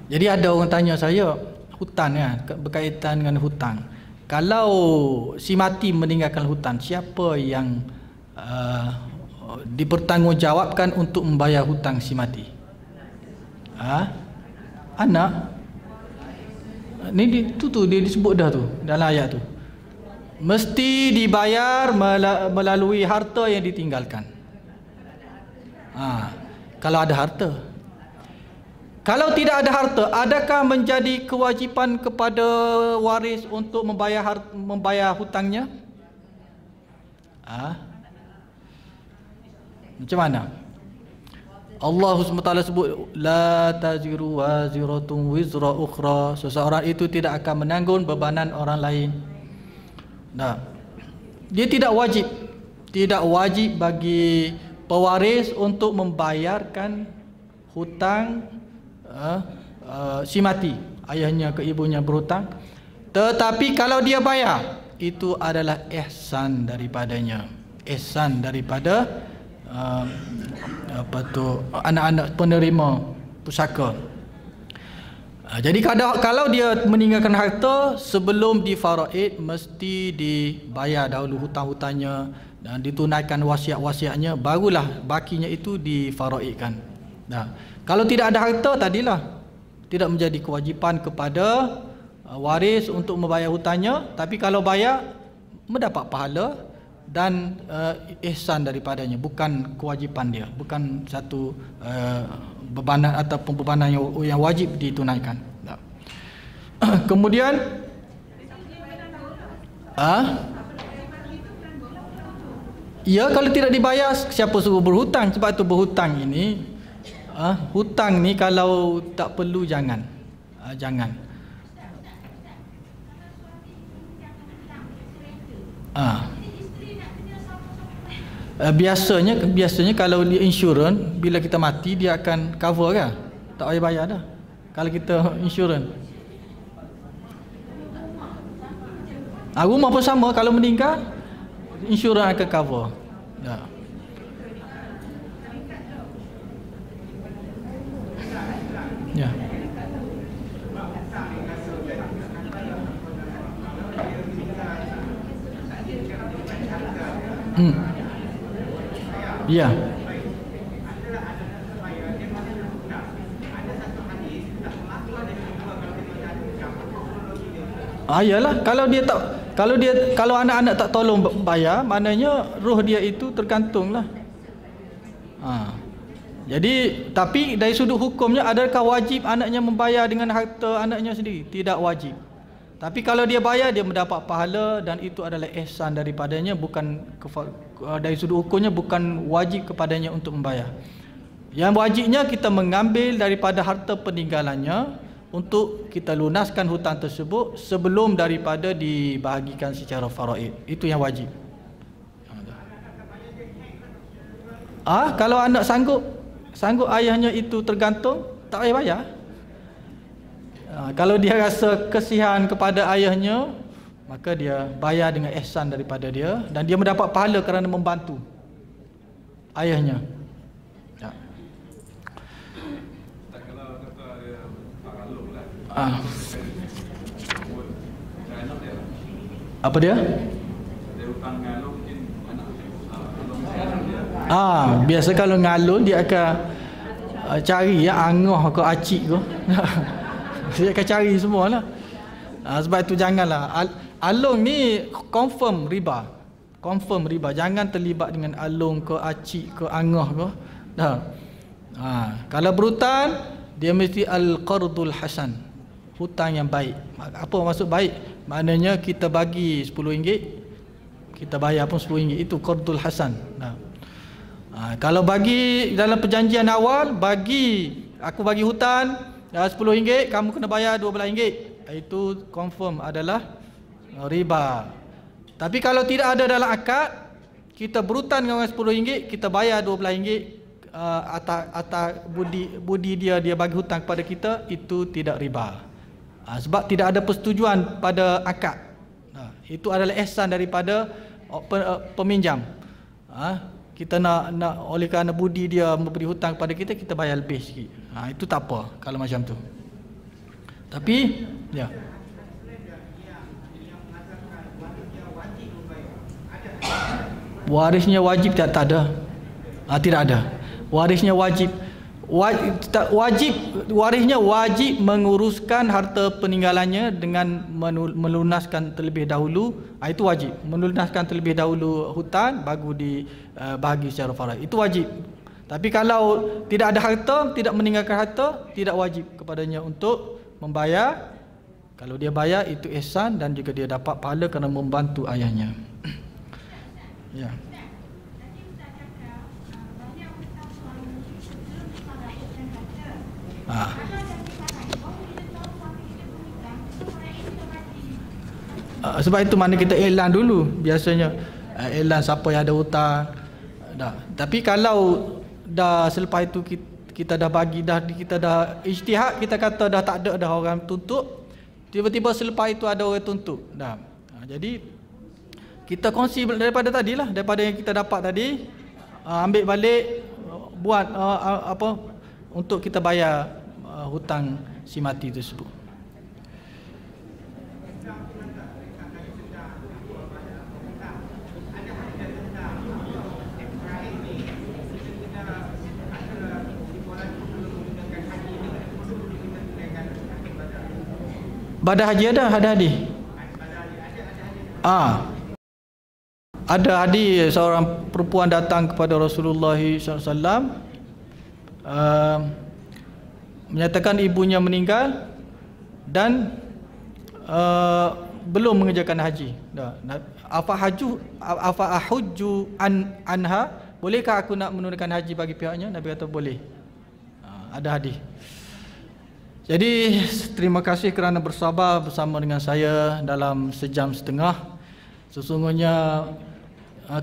Jadi ada orang tanya saya, hutang ya, berkaitan dengan hutang. Kalau si mati meninggalkan hutang, siapa yang dipertanggungjawabkan untuk membayar hutang si mati? Anak. Ni tu dia disebut dah tu dalam ayat tu. Mesti dibayar melalui harta yang ditinggalkan. Kalau ada harta. Kalau tidak ada harta, adakah menjadi kewajipan kepada waris untuk membayar hutangnya? Macam mana? Allah SWT sebut la taziru waziratun wizra ukhra. Seseorang itu tidak akan menanggung bebanan orang lain. Dia tidak wajib bagi pewaris untuk membayarkan hutang si mati, ayahnya ke ibunya berhutang. Tetapi kalau dia bayar, itu adalah ihsan daripadanya, ihsan daripada anak-anak penerima pusaka. Jadi kalau dia meninggalkan harta sebelum difaraid, mesti dibayar dahulu hutang-hutangnya dan ditunaikan wasiat-wasiatnya, barulah bakinya itu difaraidkan. Kalau tidak ada harta, tadilah tidak menjadi kewajipan kepada waris untuk membayar hutangnya. Tapi kalau bayar, mendapat pahala dan ihsan daripadanya, bukan kewajipan dia, bukan satu bebanan ataupun bebanan yang wajib ditunaikan. Kemudian ya, kalau tidak dibayar, siapa suruh berhutang? Sebab itu berhutang ini, hutang ni kalau tak perlu jangan. Ah. Biasanya kalau dia insurans, bila kita mati dia akan cover kan, tak payah bayar dah kalau kita insurans. Rumah pun sama, kalau meninggal insurans akan cover. Ya. Ya. Ya. Iyalah, kalau anak-anak tak tolong bayar, maknanya roh dia itu tergantunglah. Jadi tapi dari sudut hukumnya, adakah wajib anaknya membayar dengan harta anaknya sendiri? Tidak wajib. Tapi kalau dia bayar, dia mendapat pahala dan itu adalah ihsan daripadanya, bukan dari sudut hukumnya bukan wajib kepadanya untuk membayar. Yang wajibnya kita mengambil daripada harta peninggalannya untuk kita lunaskan hutang tersebut sebelum daripada dibahagikan secara faraid. Itu yang wajib. Kalau anak sanggup ayahnya itu tergantung, tak payah bayar. Kalau dia rasa kesihan kepada ayahnya, maka dia bayar dengan ihsan daripada dia, dan dia mendapat pahala kerana membantu ayahnya. Ya. Apa dia? Biasa kalau ngalun dia akan cari angah ke acik ke. Dia akan cari semualah. Sebab itu janganlah. Alung ni confirm riba. Jangan terlibat dengan alung ke acik ke angah ke. Kalau berhutang, dia mesti al-qardul hasan, hutang yang baik. Apa maksud baik? Maknanya kita bagi RM10, kita bayar pun RM10. Itu qardul hasan. Kalau bagi dalam perjanjian awal, aku bagi hutang RM10, kamu kena bayar RM12, itu confirm adalah riba. Tapi kalau tidak ada dalam akad, kita berhutang dengan orang RM10, kita bayar RM12 atas budi dia bagi hutang kepada kita, itu tidak riba. Sebab tidak ada persetujuan pada akad. Itu adalah ihsan daripada peminjam. Kita nak oleh kerana budi dia memberi hutang kepada kita, kita bayar lebih sikit. Itu tak apa kalau macam tu. Tapi ya. Warisnya wajib tak ada. Tidak ada. Warisnya wajib. Warisnya wajib menguruskan harta peninggalannya dengan melunaskan terlebih dahulu. Itu wajib. Melunaskan terlebih dahulu hutang baru dibahagi secara faraid. Itu wajib. Tapi kalau tidak ada harta, tidak meninggalkan harta, tidak wajib kepadanya untuk membayar. Kalau dia bayar, itu ihsan dan juga dia dapat pahala kerana membantu ayahnya. Ya. Sebab itu mana kita iklan dulu biasanya, iklan siapa yang ada hutang dah. Tapi kalau dah selepas itu kita dah bagi, kita dah ijtihad, kita kata dah tak ada dah orang tuntut, tiba-tiba selepas itu ada orang tuntut dah. Jadi kita kongsi daripada tadilah, daripada yang kita dapat tadi, ambil balik, buat untuk kita bayar hutang si mati tersebut. Pada haji ada hadis. Ada hadis seorang perempuan datang kepada Rasulullah SAW, menyatakan ibunya meninggal dan belum mengerjakan haji. Afa ahujju anha, bolehkah aku nak menunaikan haji bagi pihaknya? Nabi kata boleh. Ada hadis. Jadi terima kasih kerana bersabar bersama dengan saya dalam sejam setengah. Sesungguhnya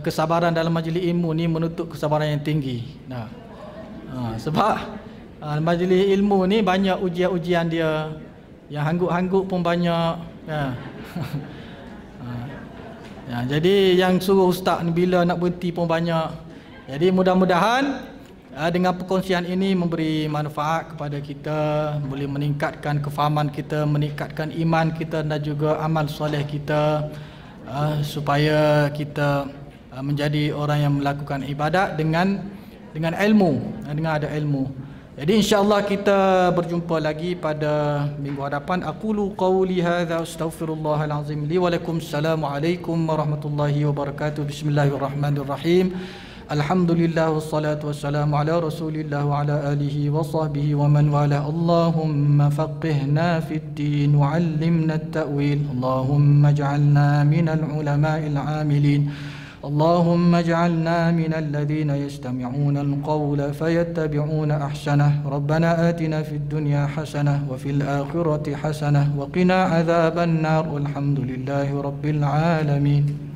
kesabaran dalam majlis ilmu ni menuntut kesabaran yang tinggi. Sebab majlis ilmu ni banyak ujian-ujian dia, yang hangguk-hangguk pun banyak. Jadi yang suruh ustaz ni bila nak berhenti pun banyak. Jadi mudah-mudahan dengan perkongsian ini memberi manfaat kepada kita, boleh meningkatkan kefahaman kita, meningkatkan iman kita dan juga amal soleh kita, supaya kita menjadi orang yang melakukan ibadat dengan ilmu, dengan ada ilmu. Jadi insya-Allah kita berjumpa lagi pada minggu hadapan. Aqulu qawli hadza astaghfirullahal azim li wa lakum. Assalamualaikum warahmatullahi wabarakatuh. Bismillahirrahmanirrahim. Alhamdulillah wassalatu wassalamu ala Rasulillah wa ala alihi wa sahbihi wa man wala. Allahumma faqihna fid din wa 'allimna at-ta'wil. Allahumma ij'alna minal ulama'il 'amilin. اللهم اجعلنا من الذين يستمعون القول فيتبعون أحسنه. ربنا آتنا في الدنيا حسنة وفي الآخرة حسنة وقنا عذاب النار والحمد لله رب العالمين.